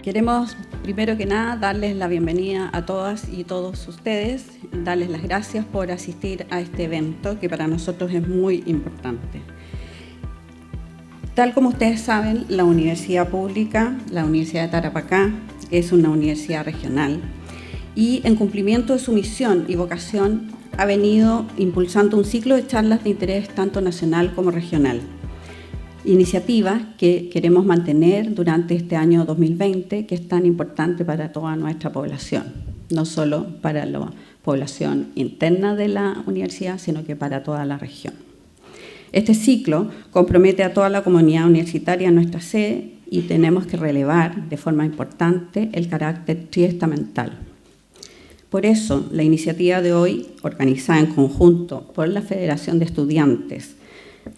Queremos, primero que nada, darles la bienvenida a todas y todos ustedes, darles las gracias por asistir a este evento que para nosotros es muy importante. Tal como ustedes saben, la Universidad Pública, la Universidad de Tarapacá, es una universidad regional y en cumplimiento de su misión y vocación ha venido impulsando un ciclo de charlas de interés tanto nacional como regional. Iniciativas que queremos mantener durante este año 2020, que es tan importante para toda nuestra población, no solo para la población interna de la universidad, sino que para toda la región. Este ciclo compromete a toda la comunidad universitaria en nuestra sede y tenemos que relevar de forma importante el carácter triestamental. Por eso, la iniciativa de hoy, organizada en conjunto por la Federación de Estudiantes,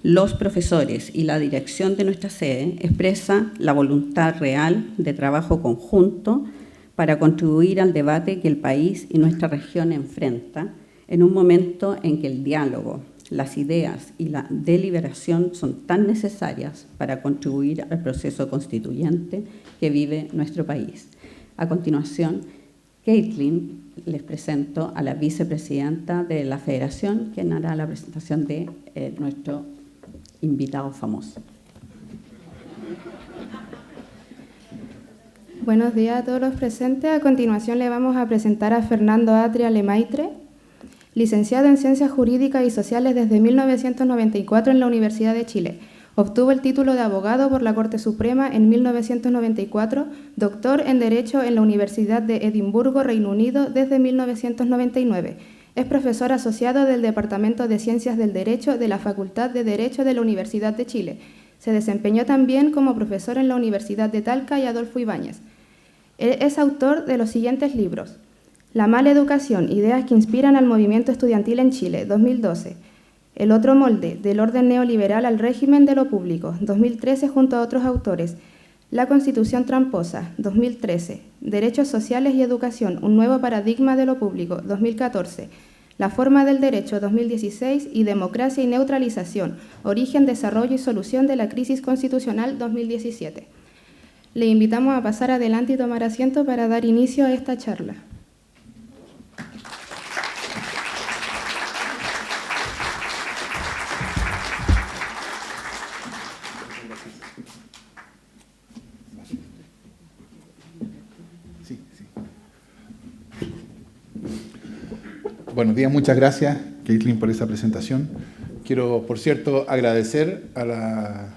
los profesores y la dirección de nuestra sede, expresa la voluntad real de trabajo conjunto para contribuir al debate que el país y nuestra región enfrenta en un momento en que el diálogo, las ideas y la deliberación son tan necesarias para contribuir al proceso constituyente que vive nuestro país. A continuación, Caitlin, les presento a la vicepresidenta de la Federación, quien hará la presentación de nuestro invitado famoso. Buenos días a todos los presentes. A continuación le vamos a presentar a Fernando Atria Lemaitre, licenciado en Ciencias Jurídicas y Sociales desde 1994 en la Universidad de Chile. Obtuvo el título de abogado por la Corte Suprema en 1994, doctor en Derecho en la Universidad de Edimburgo, Reino Unido, desde 1999. Es profesor asociado del Departamento de Ciencias del Derecho de la Facultad de Derecho de la Universidad de Chile. Se desempeñó también como profesor en la Universidad de Talca y Adolfo Ibáñez. Es autor de los siguientes libros: La mala educación, ideas que inspiran al movimiento estudiantil en Chile, 2012. El otro molde, del orden neoliberal al régimen de lo público, 2013, junto a otros autores. La Constitución tramposa, 2013. Derechos sociales y educación, un nuevo paradigma de lo público, 2014. La forma del derecho, 2016. Y Democracia y neutralización, origen, desarrollo y solución de la crisis constitucional, 2017. Le invitamos a pasar adelante y tomar asiento para dar inicio a esta charla. Buenos días, muchas gracias, Caitlin, por esa presentación. Quiero, por cierto, agradecer a la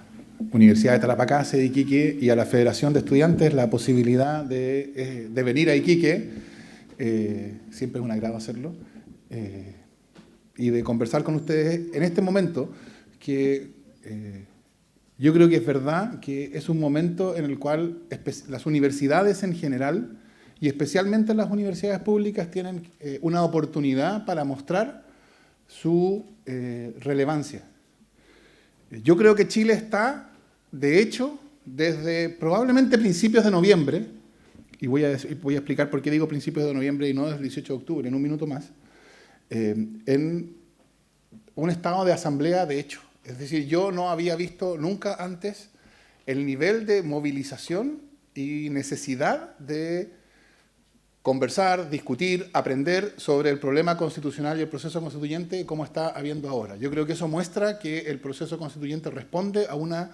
Universidad de Tarapacá, sede Iquique, y a la Federación de Estudiantes la posibilidad de venir a Iquique. Siempre es un agrado hacerlo. Y de conversar con ustedes en este momento que yo creo que es verdad que es un momento en el cual las universidades en general y especialmente las universidades públicas tienen una oportunidad para mostrar su relevancia. Yo creo que Chile está, de hecho, desde probablemente principios de noviembre, y voy a explicar por qué digo principios de noviembre y no desde el 18 de octubre, en un minuto más, en un estado de asamblea de hecho. Es decir, yo no había visto nunca antes el nivel de movilización y necesidad de conversar, discutir, aprender sobre el problema constitucional y el proceso constituyente como está habiendo ahora. Yo creo que eso muestra que el proceso constituyente responde a una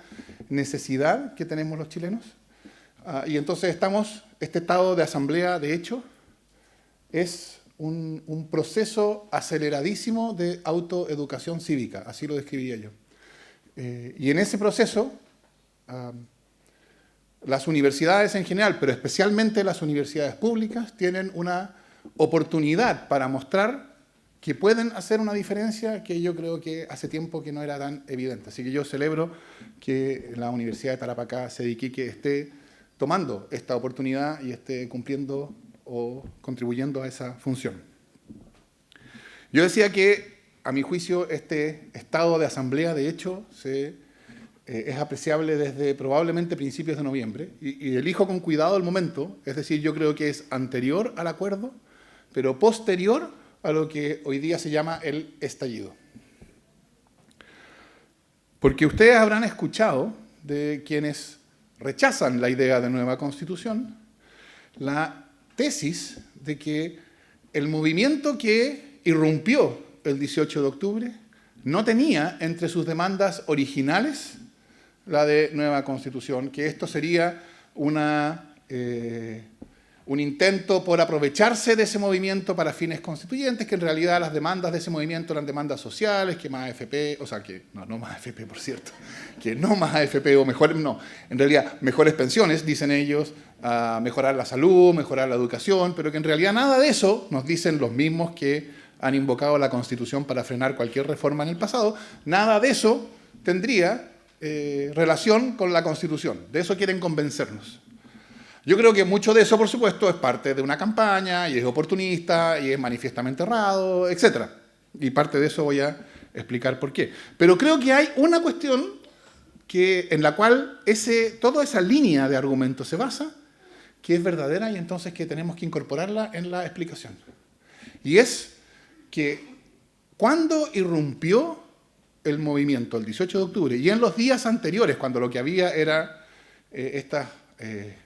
necesidad que tenemos los chilenos. Y entonces este estado de asamblea, de hecho, es un proceso aceleradísimo de autoeducación cívica, así lo describiría yo. Y en ese proceso, las universidades en general, pero especialmente las universidades públicas, tienen una oportunidad para mostrar que pueden hacer una diferencia que yo creo que hace tiempo que no era tan evidente. Así que yo celebro que la Universidad de Tarapacá, sede Iquique, esté tomando esta oportunidad y esté cumpliendo o contribuyendo a esa función. Yo decía que, a mi juicio, este estado de asamblea, de hecho, es apreciable desde probablemente principios de noviembre, y elijo con cuidado el momento, es decir, yo creo que es anterior al acuerdo, pero posterior a lo que hoy día se llama el estallido. Porque ustedes habrán escuchado de quienes rechazan la idea de nueva constitución, la tesis de que el movimiento que irrumpió el 18 de octubre no tenía entre sus demandas originales la de nueva constitución, que esto sería un intento por aprovecharse de ese movimiento para fines constituyentes, que en realidad las demandas de ese movimiento eran demandas sociales, que más AFP, o sea, que no más AFP, por cierto, que no más AFP o mejores, no, en realidad mejores pensiones, dicen ellos, mejorar la salud, mejorar la educación, pero que en realidad nada de eso, nos dicen los mismos que han invocado la Constitución para frenar cualquier reforma en el pasado, nada de eso tendría relación con la Constitución. De eso quieren convencernos. Yo creo que mucho de eso, por supuesto, es parte de una campaña, y es oportunista, y es manifiestamente errado, etc. Y parte de eso voy a explicar por qué. Pero creo que hay una cuestión en la cual toda esa línea de argumentos se basa, que es verdadera y entonces que tenemos que incorporarla en la explicación. Y es que cuando irrumpió el movimiento el 18 de octubre y en los días anteriores, cuando lo que había era estos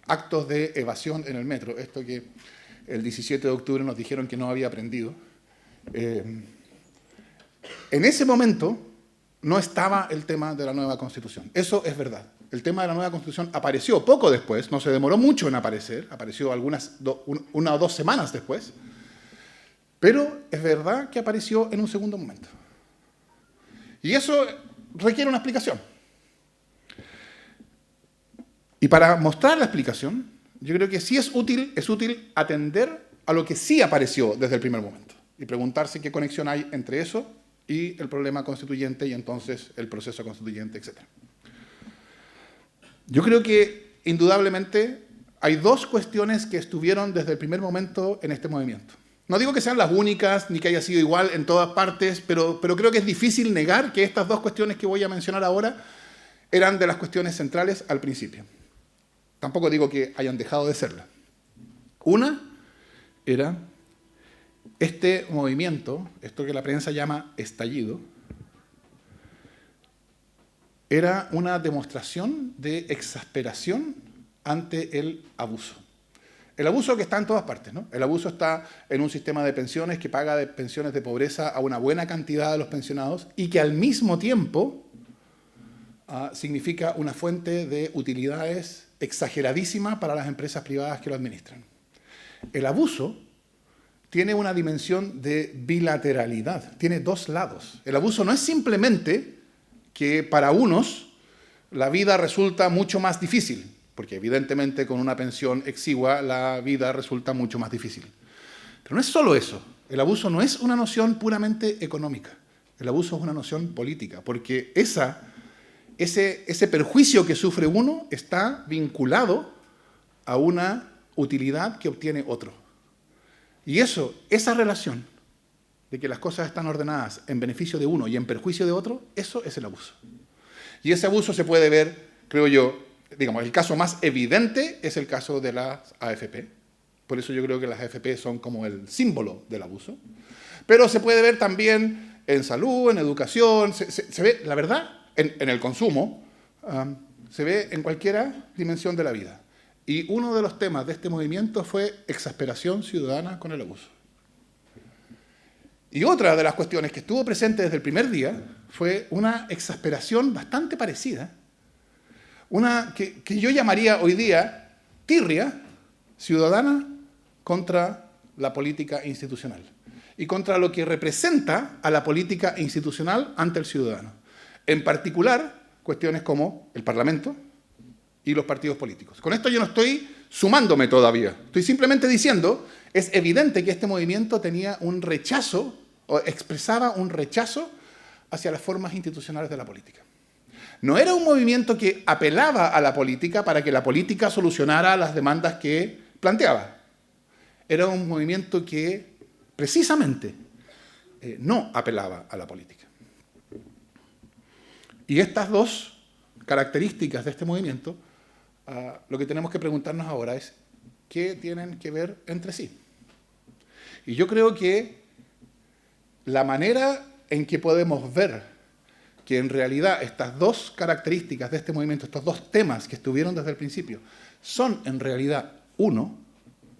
actos de evasión en el metro, esto que el 17 de octubre nos dijeron que no había aprendido, en ese momento no estaba el tema de la nueva Constitución. Eso es verdad. El tema de la nueva Constitución apareció poco después, no se demoró mucho en aparecer, apareció una o dos semanas después, pero es verdad que apareció en un segundo momento. Y eso requiere una explicación. Y para mostrar la explicación, yo creo que sí es útil atender a lo que sí apareció desde el primer momento y preguntarse qué conexión hay entre eso y el problema constituyente y entonces el proceso constituyente, etc. Yo creo que, indudablemente, hay dos cuestiones que estuvieron desde el primer momento en este movimiento. No digo que sean las únicas, ni que haya sido igual en todas partes, pero creo que es difícil negar que estas dos cuestiones que voy a mencionar ahora eran de las cuestiones centrales al principio. Tampoco digo que hayan dejado de serla. Una era este movimiento, esto que la prensa llama estallido, era una demostración de exasperación ante el abuso. El abuso que está en todas partes, ¿no? El abuso está en un sistema de pensiones que paga de pensiones de pobreza a una buena cantidad de los pensionados y que al mismo tiempo significa una fuente de utilidades exageradísima para las empresas privadas que lo administran. El abuso tiene una dimensión de bilateralidad, tiene dos lados. El abuso no es simplemente que para unos la vida resulta mucho más difícil, porque evidentemente con una pensión exigua la vida resulta mucho más difícil. Pero no es solo eso. El abuso no es una noción puramente económica. El abuso es una noción política, porque ese perjuicio que sufre uno está vinculado a una utilidad que obtiene otro. Y esa relación de que las cosas están ordenadas en beneficio de uno y en perjuicio de otro, eso es el abuso. Y ese abuso se puede ver, creo yo, digamos, el caso más evidente es el caso de las AFP. Por eso yo creo que las AFP son como el símbolo del abuso. Pero se puede ver también en salud, en educación, se ve, la verdad, en el consumo, se ve en cualquier dimensión de la vida. Y uno de los temas de este movimiento fue exasperación ciudadana con el abuso. Y otra de las cuestiones que estuvo presente desde el primer día fue una exasperación bastante parecida, una que yo llamaría hoy día tirria ciudadana contra la política institucional y contra lo que representa a la política institucional ante el ciudadano. En particular, cuestiones como el Parlamento y los partidos políticos. Con esto yo no estoy sumándome todavía, estoy simplemente diciendo, es evidente que este movimiento tenía un rechazo, o expresaba un rechazo hacia las formas institucionales de la política. No era un movimiento que apelaba a la política para que la política solucionara las demandas que planteaba. Era un movimiento que precisamente no apelaba a la política. Y estas dos características de este movimiento, lo que tenemos que preguntarnos ahora es ¿qué tienen que ver entre sí? Y yo creo que la manera en que podemos ver que en realidad estas dos características de este movimiento, estos dos temas que estuvieron desde el principio, son en realidad uno,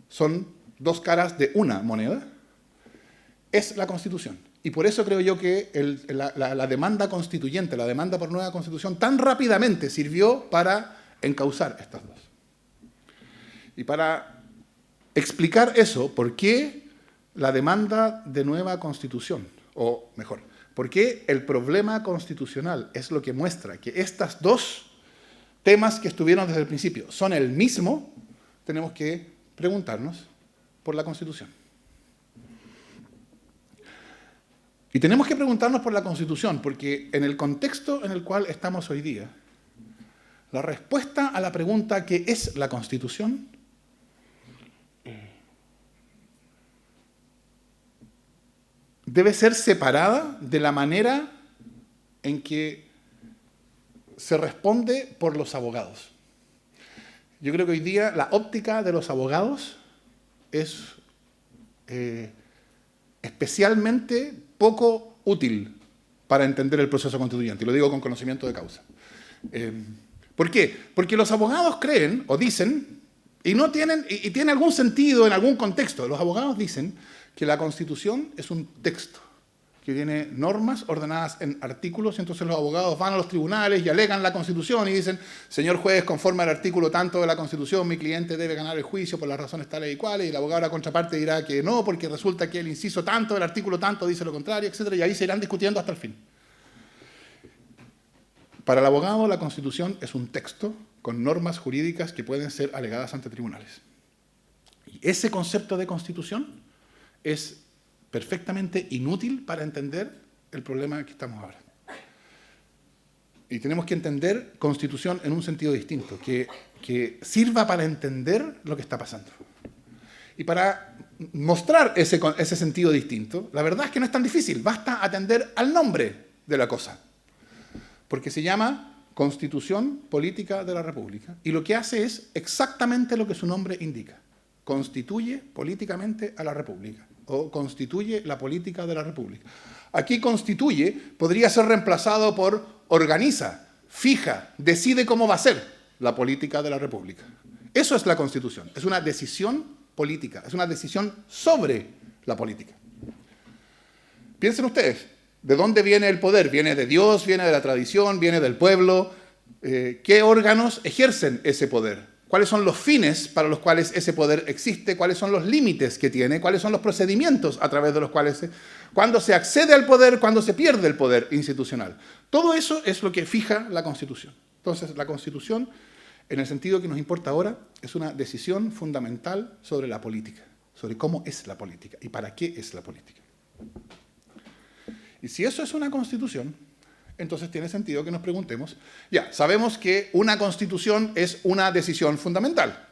son dos caras de una moneda, es la Constitución. Y por eso creo yo que la demanda constituyente, la demanda por nueva Constitución, tan rápidamente sirvió para encauzar estas dos. Y para explicar eso, ¿por qué la demanda de nueva Constitución? O mejor, ¿por qué el problema constitucional es lo que muestra que estos dos temas que estuvieron desde el principio son el mismo? Tenemos que preguntarnos por la Constitución. Y tenemos que preguntarnos por la Constitución, porque en el contexto en el cual estamos hoy día, la respuesta a la pregunta ¿qué es la Constitución? Debe ser separada de la manera en que se responde por los abogados. Yo creo que hoy día la óptica de los abogados es especialmente poco útil para entender el proceso constituyente, y lo digo con conocimiento de causa. ¿Por qué? Porque los abogados creen o dicen, y tiene algún sentido en algún contexto, los abogados dicen que la Constitución es un texto que tiene normas ordenadas en artículos, y entonces los abogados van a los tribunales y alegan la Constitución y dicen, señor juez, conforme al artículo tanto de la Constitución, mi cliente debe ganar el juicio por las razones tales y cuales, y el abogado de la contraparte dirá que no, porque resulta que el inciso tanto del artículo tanto dice lo contrario, etc., y ahí se irán discutiendo hasta el fin. Para el abogado, la Constitución es un texto con normas jurídicas que pueden ser alegadas ante tribunales. Y ese concepto de Constitución es perfectamente inútil para entender el problema que estamos ahora. Y tenemos que entender Constitución en un sentido distinto, que sirva para entender lo que está pasando. Y para mostrar ese sentido distinto, la verdad es que no es tan difícil, basta atender al nombre de la cosa. Porque se llama Constitución Política de la República, y lo que hace es exactamente lo que su nombre indica. Constituye políticamente a la República, o constituye la política de la República. Aquí constituye podría ser reemplazado por organiza, fija, decide cómo va a ser la política de la República. Eso es la Constitución, es una decisión política, es una decisión sobre la política. Piensen ustedes, ¿de dónde viene el poder? ¿Viene de Dios? ¿Viene de la tradición? ¿Viene del pueblo? ¿Qué órganos ejercen ese poder? ¿Cuáles son los fines para los cuales ese poder existe? ¿Cuáles son los límites que tiene? ¿Cuáles son los procedimientos a través de los cuales cuándo se accede al poder, cuándo se pierde el poder institucional? Todo eso es lo que fija la Constitución. Entonces, la Constitución, en el sentido que nos importa ahora, es una decisión fundamental sobre la política, sobre cómo es la política y para qué es la política. Y si eso es una Constitución, entonces tiene sentido que nos preguntemos, ya, sabemos que una Constitución es una decisión fundamental.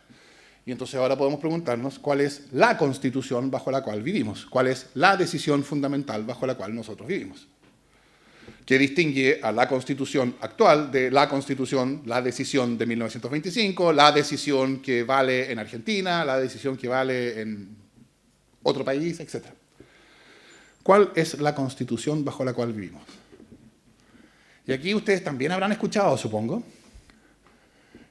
Y entonces ahora podemos preguntarnos cuál es la Constitución bajo la cual vivimos, cuál es la decisión fundamental bajo la cual nosotros vivimos. ¿Qué distingue a la Constitución actual de la Constitución, la decisión de 1925, la decisión que vale en Argentina, la decisión que vale en otro país, etcétera? ¿Cuál es la Constitución bajo la cual vivimos? Y aquí ustedes también habrán escuchado, supongo,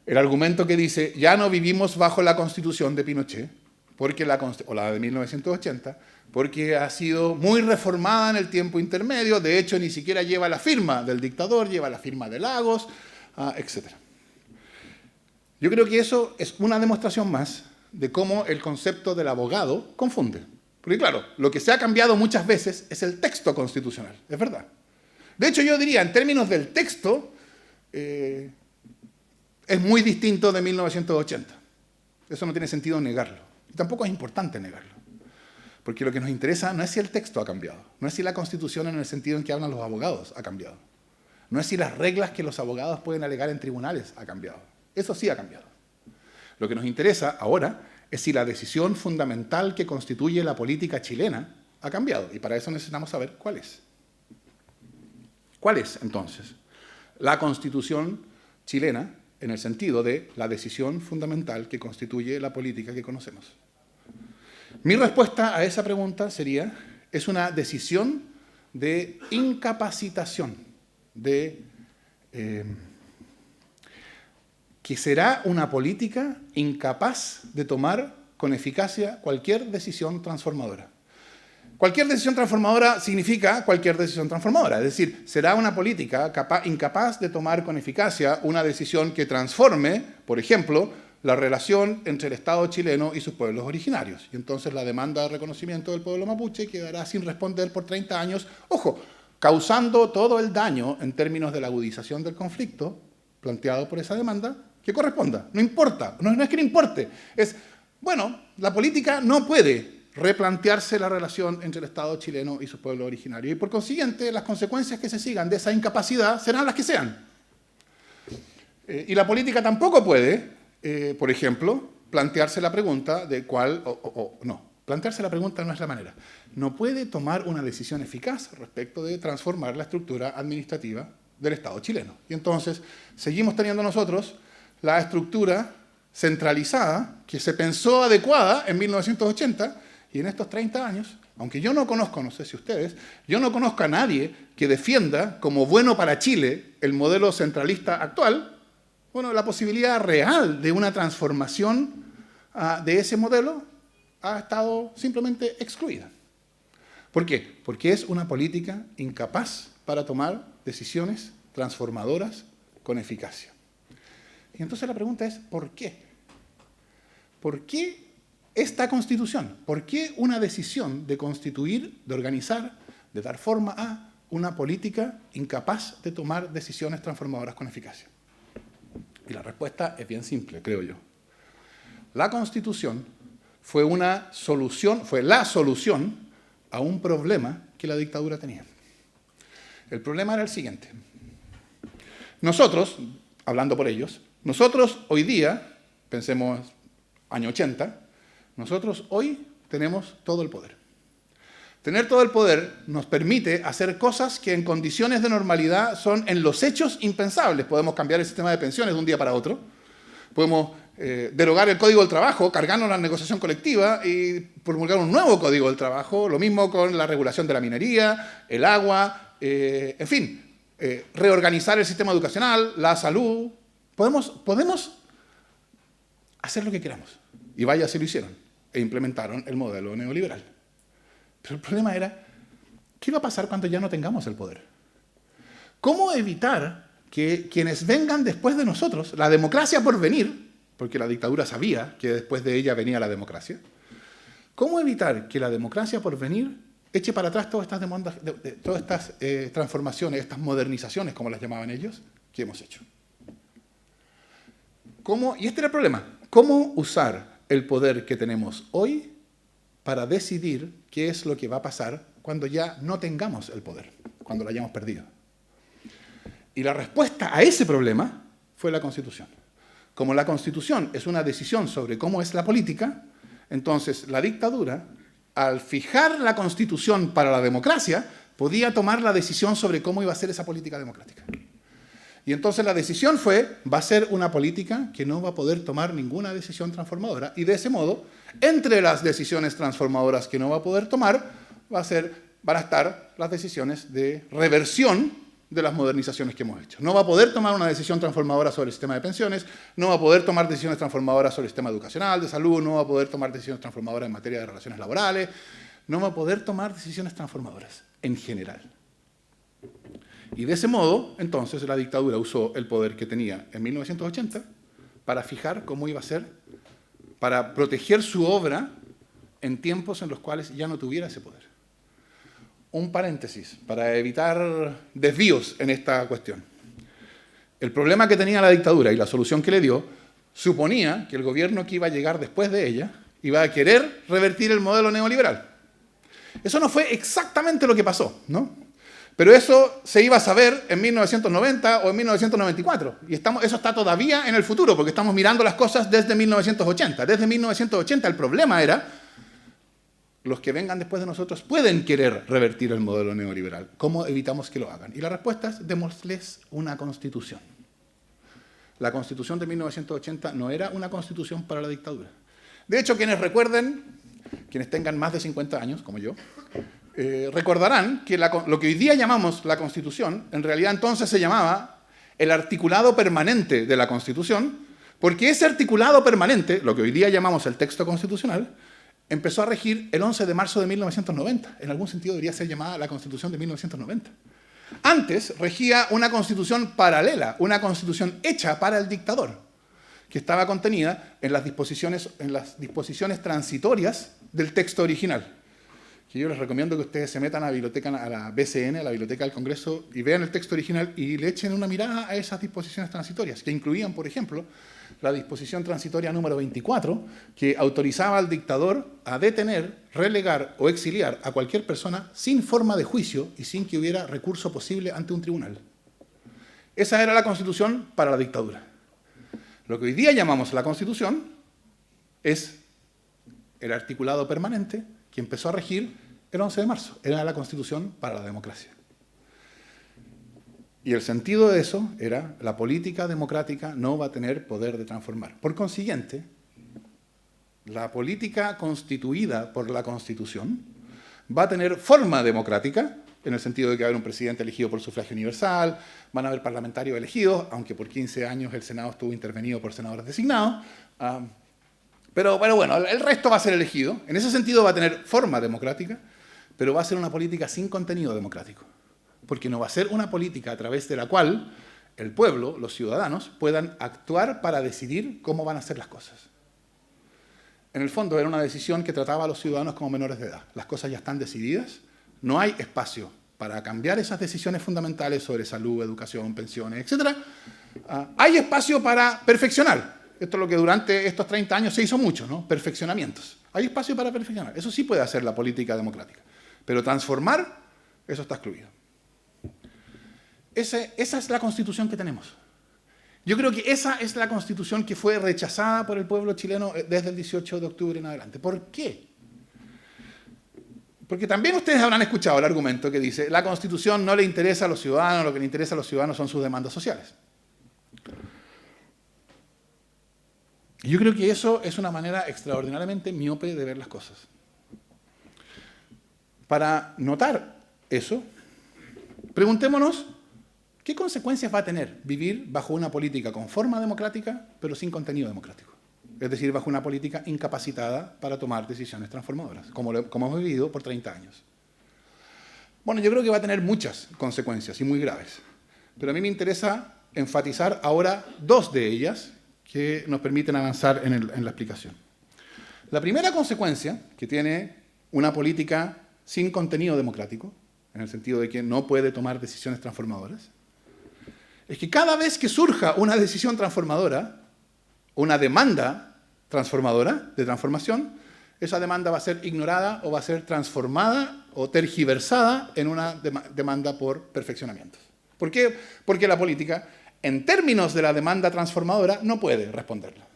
el argumento que dice, ya no vivimos bajo la Constitución de Pinochet, o la de 1980, porque ha sido muy reformada en el tiempo intermedio, de hecho ni siquiera lleva la firma del dictador, lleva la firma de Lagos, etc. Yo creo que eso es una demostración más de cómo el concepto del abogado confunde. Porque claro, lo que se ha cambiado muchas veces es el texto constitucional, es verdad. De hecho, yo diría, en términos del texto, es muy distinto de 1980. Eso no tiene sentido negarlo. Y tampoco es importante negarlo. Porque lo que nos interesa no es si el texto ha cambiado, no es si la Constitución en el sentido en que hablan los abogados ha cambiado, no es si las reglas que los abogados pueden alegar en tribunales ha cambiado. Eso sí ha cambiado. Lo que nos interesa ahora es si la decisión fundamental que constituye la política chilena ha cambiado. Y para eso necesitamos saber cuál es. ¿Cuál es, entonces, la Constitución chilena en el sentido de la decisión fundamental que constituye la política que conocemos? Mi respuesta a esa pregunta sería, es una decisión de incapacitación, que será una política incapaz de tomar con eficacia cualquier decisión transformadora. Cualquier decisión transformadora significa cualquier decisión transformadora, es decir, será una política incapaz de tomar con eficacia una decisión que transforme, por ejemplo, la relación entre el Estado chileno y sus pueblos originarios. Y entonces la demanda de reconocimiento del pueblo mapuche quedará sin responder por 30 años, ojo, causando todo el daño en términos de la agudización del conflicto planteado por esa demanda que corresponda. No importa, no es que no importe, es, bueno, la política no puede replantearse la relación entre el Estado chileno y sus pueblos originarios. Y por consiguiente, las consecuencias que se sigan de esa incapacidad serán las que sean. Y la política tampoco puede, por ejemplo, plantearse la pregunta de cuál, no, plantearse la pregunta no es la manera. No puede tomar una decisión eficaz respecto de transformar la estructura administrativa del Estado chileno. Y entonces, seguimos teniendo nosotros la estructura centralizada que se pensó adecuada en 1980, y en estos 30 años, aunque yo no conozco, no sé si ustedes, yo no conozco a nadie que defienda como bueno para Chile el modelo centralista actual, bueno, la posibilidad real de una transformación de ese modelo ha estado simplemente excluida. ¿Por qué? Porque es una política incapaz para tomar decisiones transformadoras con eficacia. Y entonces la pregunta es, ¿por qué? ¿Por qué esta Constitución? ¿Por qué una decisión de constituir, de organizar, de dar forma a una política incapaz de tomar decisiones transformadoras con eficacia? Y la respuesta es bien simple, creo yo. La Constitución fue la solución a un problema que la dictadura tenía. El problema era el siguiente. Nosotros, hablando por ellos, nosotros hoy día, pensemos año 80, nosotros hoy tenemos todo el poder. Tener todo el poder nos permite hacer cosas que en condiciones de normalidad son en los hechos impensables. Podemos cambiar el sistema de pensiones de un día para otro. Podemos derogar el Código del Trabajo, cargarnos la negociación colectiva y promulgar un nuevo Código del Trabajo. Lo mismo con la regulación de la minería, el agua, en fin, reorganizar el sistema educacional, la salud. Podemos hacer lo que queramos. Y vaya, si lo hicieron. E implementaron el modelo neoliberal. Pero el problema era, ¿qué va a pasar cuando ya no tengamos el poder? ¿Cómo evitar que quienes vengan después de nosotros, la democracia por venir, porque la dictadura sabía que después de ella venía la democracia, cómo evitar que la democracia por venir eche para atrás todas estas demandas, todas estas transformaciones, estas modernizaciones, como las llamaban ellos, que hemos hecho? Y este era el problema. ¿Cómo usar el poder que tenemos hoy para decidir qué es lo que va a pasar cuando ya no tengamos el poder, cuando lo hayamos perdido? Y la respuesta a ese problema fue la Constitución. Como la Constitución es una decisión sobre cómo es la política, entonces la dictadura, al fijar la Constitución para la democracia, podía tomar la decisión sobre cómo iba a ser esa política democrática. Y entonces la decisión va a ser una política que no va a poder tomar ninguna decisión transformadora. Y de ese modo, entre las decisiones transformadoras que no va a poder tomar, van a estar las decisiones de reversión de las modernizaciones que hemos hecho. No va a poder tomar una decisión transformadora sobre el sistema de pensiones, no va a poder tomar decisiones transformadoras sobre el sistema educacional, de salud, no va a poder tomar decisiones transformadoras en materia de relaciones laborales, no va a poder tomar decisiones transformadoras en general. Y de ese modo, entonces, la dictadura usó el poder que tenía en 1980 para fijar cómo iba a ser, para proteger su obra en tiempos en los cuales ya no tuviera ese poder. Un paréntesis, para evitar desvíos en esta cuestión. El problema que tenía la dictadura y la solución que le dio suponía que el gobierno que iba a llegar después de ella iba a querer revertir el modelo neoliberal. Eso no fue exactamente lo que pasó, ¿no? Pero eso se iba a saber en 1990 o en 1994. Y eso está todavía en el futuro, porque estamos mirando las cosas desde 1980. Desde 1980 el problema era, los que vengan después de nosotros pueden querer revertir el modelo neoliberal. ¿Cómo evitamos que lo hagan? Y la respuesta es, démosles una constitución. La Constitución de 1980 no era una constitución para la dictadura. De hecho, quienes recuerden, quienes tengan más de 50 años, como yo, recordarán que lo que hoy día llamamos la Constitución, en realidad entonces se llamaba el articulado permanente de la Constitución, Porque ese articulado permanente, lo que hoy día llamamos el texto constitucional, empezó a regir el 11 de marzo de 1990. En algún sentido debería ser llamada la Constitución de 1990. Antes regía una constitución paralela, una constitución hecha para el dictador, que estaba contenida en las disposiciones transitorias del texto original. Que yo les recomiendo que ustedes se metan a la BCN, a la Biblioteca del Congreso, y vean el texto original y le echen una mirada a esas disposiciones transitorias, que incluían, por ejemplo, la disposición transitoria número 24, que autorizaba al dictador a detener, relegar o exiliar a cualquier persona sin forma de juicio y sin que hubiera recurso posible ante un tribunal. Esa era la Constitución para la dictadura. Lo que hoy día llamamos la Constitución es el articulado permanente que empezó a regir el 11 de marzo. Era la Constitución para la democracia. Y el sentido de eso era, la política democrática no va a tener poder de transformar. Por consiguiente, la política constituida por la Constitución va a tener forma democrática, en el sentido de que va a haber un presidente elegido por sufragio universal, van a haber parlamentarios elegidos, aunque por 15 años el Senado estuvo intervenido por senadores designados, pero bueno, el resto va a ser elegido. En ese sentido va a tener forma democrática, pero va a ser una política sin contenido democrático. Porque no va a ser una política a través de la cual el pueblo, los ciudadanos, puedan actuar para decidir cómo van a ser las cosas. En el fondo era una decisión que trataba a los ciudadanos como menores de edad. Las cosas ya están decididas, no hay espacio para cambiar esas decisiones fundamentales sobre salud, educación, pensiones, etc. Hay espacio para perfeccionar. Esto es lo que durante estos 30 años se hizo mucho, ¿no? Perfeccionamientos. Hay espacio para perfeccionar. Eso sí puede hacer la política democrática. Pero transformar, eso está excluido. Esa es la Constitución que tenemos. Yo creo que esa es la Constitución que fue rechazada por el pueblo chileno desde el 18 de octubre en adelante. ¿Por qué? Porque también ustedes habrán escuchado el argumento que dice la Constitución no le interesa a los ciudadanos, lo que le interesa a los ciudadanos son sus demandas sociales. Y yo creo que eso es una manera extraordinariamente miope de ver las cosas. Para notar eso, preguntémonos qué consecuencias va a tener vivir bajo una política con forma democrática, pero sin contenido democrático. Es decir, bajo una política incapacitada para tomar decisiones transformadoras, como hemos vivido por 30 años. Bueno, yo creo que va a tener muchas consecuencias y muy graves. Pero a mí me interesa enfatizar ahora dos de ellas que nos permiten avanzar en la explicación. La primera consecuencia que tiene una política sin contenido democrático, en el sentido de que no puede tomar decisiones transformadoras, es que cada vez que surja una decisión transformadora, una demanda transformadora, de transformación, esa demanda va a ser ignorada o va a ser transformada o tergiversada en una demanda por perfeccionamientos. ¿Por qué? Porque la política, en términos de la demanda transformadora, no puede responderla.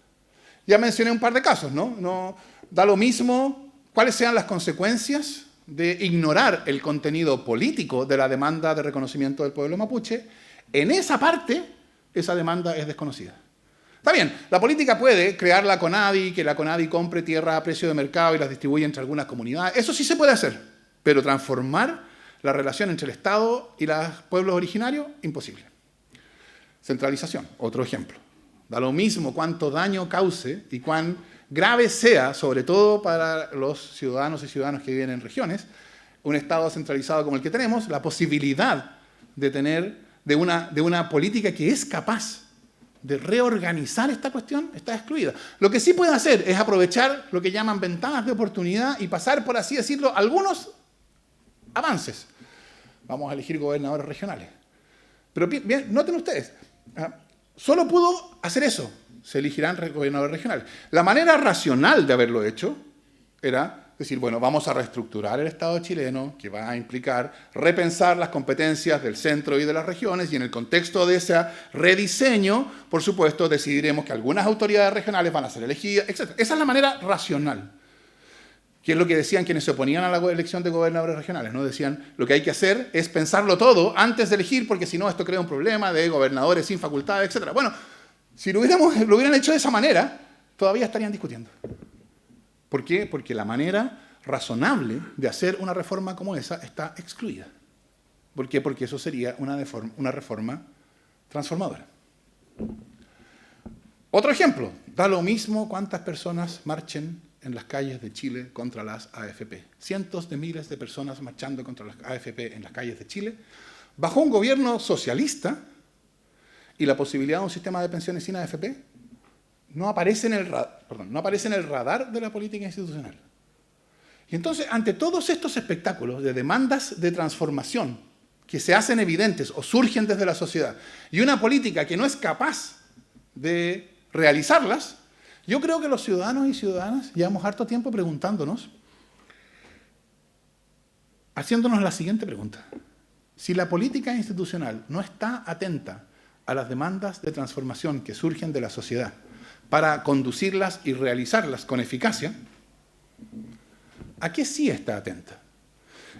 Ya mencioné un par de casos, ¿no? No da lo mismo cuáles sean las consecuencias de ignorar el contenido político de la demanda de reconocimiento del pueblo mapuche. En esa parte, esa demanda es desconocida. Está bien, la política puede crear la CONADI, que la CONADI compre tierra a precio de mercado y las distribuya entre algunas comunidades. Eso sí se puede hacer, pero transformar la relación entre el Estado y los pueblos originarios, imposible. Centralización, otro ejemplo. Da lo mismo cuánto daño cause y cuán grave sea, sobre todo para los ciudadanos y ciudadanas que viven en regiones, un Estado centralizado como el que tenemos, la posibilidad de tener de una política que es capaz de reorganizar esta cuestión está excluida. Lo que sí puede hacer es aprovechar lo que llaman ventanas de oportunidad y pasar, por así decirlo, algunos avances. Vamos a elegir gobernadores regionales. Pero bien, noten ustedes, solo pudo hacer eso. Se elegirán gobernadores regionales. La manera racional de haberlo hecho era decir, bueno, vamos a reestructurar el Estado chileno, que va a implicar repensar las competencias del centro y de las regiones, y en el contexto de ese rediseño, por supuesto, decidiremos que algunas autoridades regionales van a ser elegidas, etc. Esa es la manera racional, que es lo que decían quienes se oponían a la elección de gobernadores regionales, ¿no? Decían, lo que hay que hacer es pensarlo todo antes de elegir, porque si no, esto crea un problema de gobernadores sin facultades, etc. Bueno, si lo hubieran hecho de esa manera, todavía estarían discutiendo. ¿Por qué? Porque la manera razonable de hacer una reforma como esa está excluida. ¿Por qué? Porque eso sería una reforma transformadora. Otro ejemplo, da lo mismo cuántas personas marchen en las calles de Chile contra las AFP. Cientos de miles de personas marchando contra las AFP en las calles de Chile, bajo un gobierno socialista, y la posibilidad de un sistema de pensiones sin AFP no aparece en el radar de la política institucional. Y entonces, ante todos estos espectáculos de demandas de transformación que se hacen evidentes o surgen desde la sociedad, y una política que no es capaz de realizarlas, yo creo que los ciudadanos y ciudadanas llevamos harto tiempo preguntándonos, haciéndonos la siguiente pregunta. Si la política institucional no está atenta a las demandas de transformación que surgen de la sociedad para conducirlas y realizarlas con eficacia, ¿a qué sí está atenta?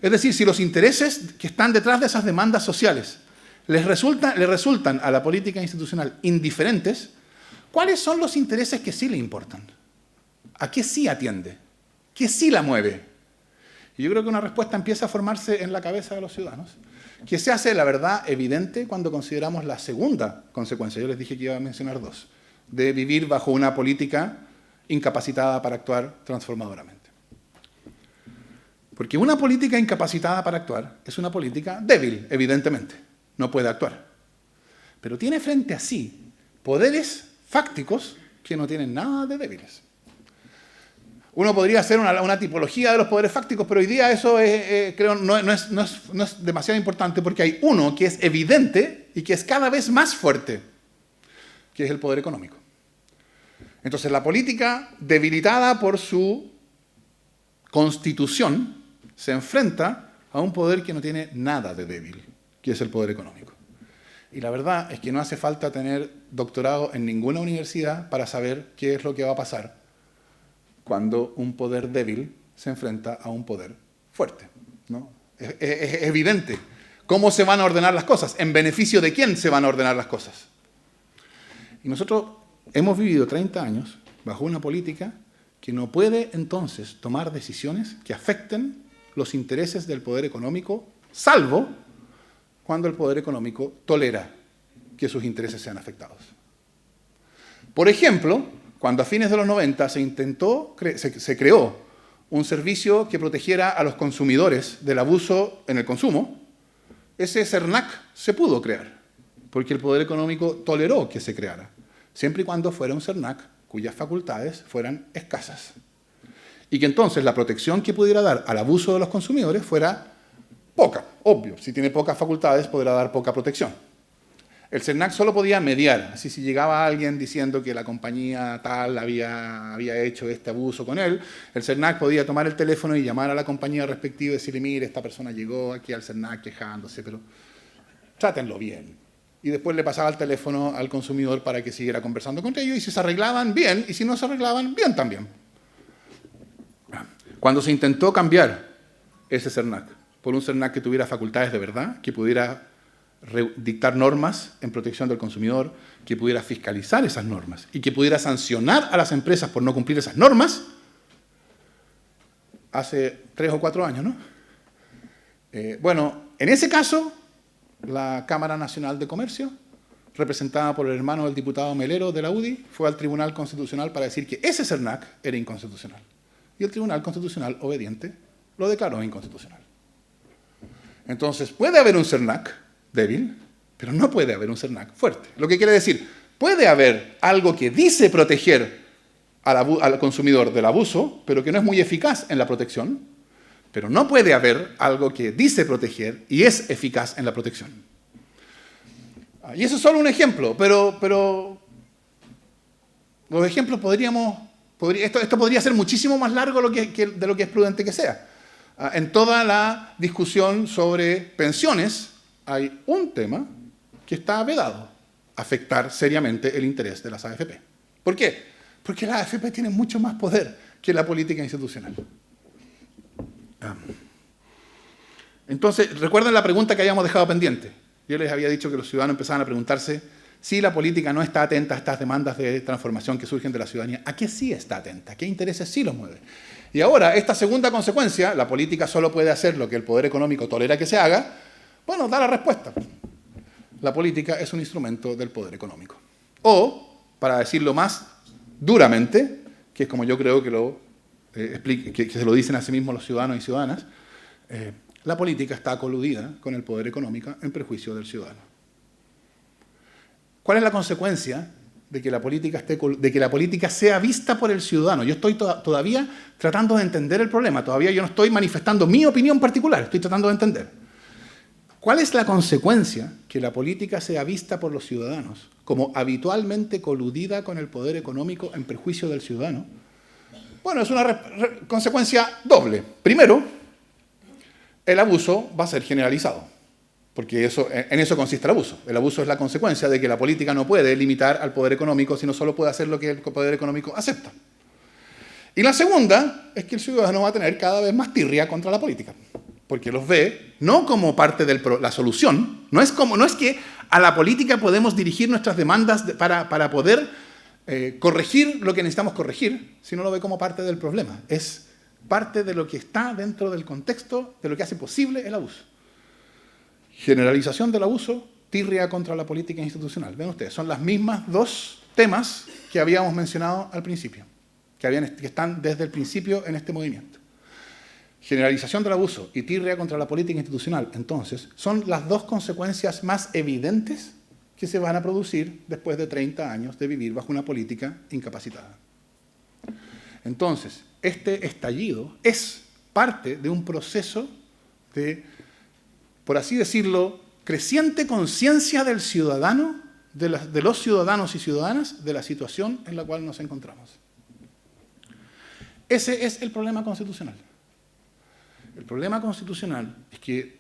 Es decir, si los intereses que están detrás de esas demandas sociales le resultan a la política institucional indiferentes, ¿cuáles son los intereses que sí le importan? ¿A qué sí atiende? ¿Qué sí la mueve? Y yo creo que una respuesta empieza a formarse en la cabeza de los ciudadanos, que se hace, la verdad, evidente cuando consideramos la segunda consecuencia. Yo les dije que iba a mencionar dos, de vivir bajo una política incapacitada para actuar transformadoramente. Porque una política incapacitada para actuar es una política débil, evidentemente. No puede actuar. Pero tiene frente a sí poderes fácticos que no tienen nada de débiles. Uno podría hacer una tipología de los poderes fácticos, pero hoy día eso creo no es demasiado importante, porque hay uno que es evidente y que es cada vez más fuerte, que es el poder económico. Entonces, la política, debilitada por su constitución, se enfrenta a un poder que no tiene nada de débil, que es el poder económico. Y la verdad es que no hace falta tener doctorado en ninguna universidad para saber qué es lo que va a pasar cuando un poder débil se enfrenta a un poder fuerte, ¿no? Es evidente. ¿Cómo se van a ordenar las cosas? ¿En beneficio de quién se van a ordenar las cosas? Y nosotros hemos vivido 30 años bajo una política que no puede entonces tomar decisiones que afecten los intereses del poder económico, salvo cuando el poder económico tolera que sus intereses sean afectados. Por ejemplo, cuando a fines de los 90 se creó un servicio que protegiera a los consumidores del abuso en el consumo, ese CERNAC se pudo crear, porque el poder económico toleró que se creara, siempre y cuando fuera un CERNAC cuyas facultades fueran escasas. Y que entonces la protección que pudiera dar al abuso de los consumidores fuera poca, obvio. Si tiene pocas facultades, podrá dar poca protección. El CERNAC solo podía mediar. Así, si llegaba alguien diciendo que la compañía tal había hecho este abuso con él, el CERNAC podía tomar el teléfono y llamar a la compañía respectiva y decirle, mire, esta persona llegó aquí al CERNAC quejándose, pero trátenlo bien. Y después le pasaba el teléfono al consumidor para que siguiera conversando con ellos, y si se arreglaban, bien, y si no se arreglaban, bien también. Cuando se intentó cambiar ese CERNAC por un CERNAC que tuviera facultades de verdad, que pudiera dictar normas en protección del consumidor, que pudiera fiscalizar esas normas y que pudiera sancionar a las empresas por no cumplir esas normas, hace 3 o 4 años, ¿no? Bueno, en ese caso, la Cámara Nacional de Comercio, representada por el hermano del diputado Melero de la UDI, fue al Tribunal Constitucional para decir que ese CERNAC era inconstitucional. Y el Tribunal Constitucional, obediente, lo declaró inconstitucional. Entonces, puede haber un CERNAC débil, pero no puede haber un CERNAC fuerte. Lo que quiere decir, puede haber algo que dice proteger al consumidor del abuso, pero que no es muy eficaz en la protección, pero no puede haber algo que dice proteger y es eficaz en la protección. Y eso es solo un ejemplo, pero los ejemplos esto podría ser muchísimo más largo de lo que es prudente que sea. En toda la discusión sobre pensiones hay un tema que está vedado: afectar seriamente el interés de las AFP. ¿Por qué? Porque las AFP tienen mucho más poder que la política institucional. Entonces, recuerden la pregunta que habíamos dejado pendiente. Yo les había dicho que los ciudadanos empezaban a preguntarse si la política no está atenta a estas demandas de transformación que surgen de la ciudadanía. ¿A qué sí está atenta? ¿A qué intereses sí los mueve? Y ahora, esta segunda consecuencia, la política solo puede hacer lo que el poder económico tolera que se haga, bueno, da la respuesta. La política es un instrumento del poder económico. O, para decirlo más duramente, que es como yo creo que se lo dicen a sí mismos los ciudadanos y ciudadanas, la política está coludida con el poder económico en perjuicio del ciudadano. ¿Cuál es la consecuencia de que la política sea vista por el ciudadano? Yo estoy todavía tratando de entender el problema, todavía yo no estoy manifestando mi opinión particular, estoy tratando de entender. ¿Cuál es la consecuencia que la política sea vista por los ciudadanos como habitualmente coludida con el poder económico en perjuicio del ciudadano? Bueno, es una consecuencia doble. Primero, el abuso va a ser generalizado, porque en eso consiste el abuso. El abuso es la consecuencia de que la política no puede limitar al poder económico, sino solo puede hacer lo que el poder económico acepta. Y la segunda es que el ciudadano va a tener cada vez más tirria contra la política, porque los ve no como parte de la solución, no es que a la política podemos dirigir nuestras demandas para poder corregir lo que necesitamos corregir, sino lo ve como parte del problema. Es parte de lo que está dentro del contexto de lo que hace posible el abuso. Generalización del abuso, tirria contra la política institucional. Ven ustedes, son las mismas dos temas que habíamos mencionado al principio, que están desde el principio en este movimiento. Generalización del abuso y tirria contra la política institucional, entonces, son las dos consecuencias más evidentes que se van a producir después de 30 años de vivir bajo una política incapacitada. Entonces, este estallido es parte de un proceso de, por así decirlo, creciente conciencia del ciudadano, de los ciudadanos y ciudadanas, de la situación en la cual nos encontramos. Ese es el problema constitucional. El problema constitucional es que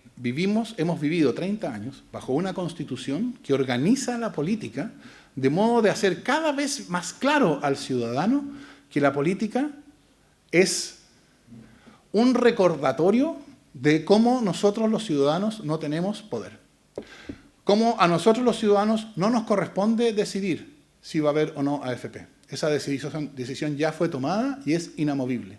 hemos vivido 30 años bajo una constitución que organiza la política de modo de hacer cada vez más claro al ciudadano que la política es un recordatorio de cómo nosotros los ciudadanos no tenemos poder. Cómo a nosotros los ciudadanos no nos corresponde decidir si va a haber o no AFP. Esa decisión ya fue tomada y es inamovible.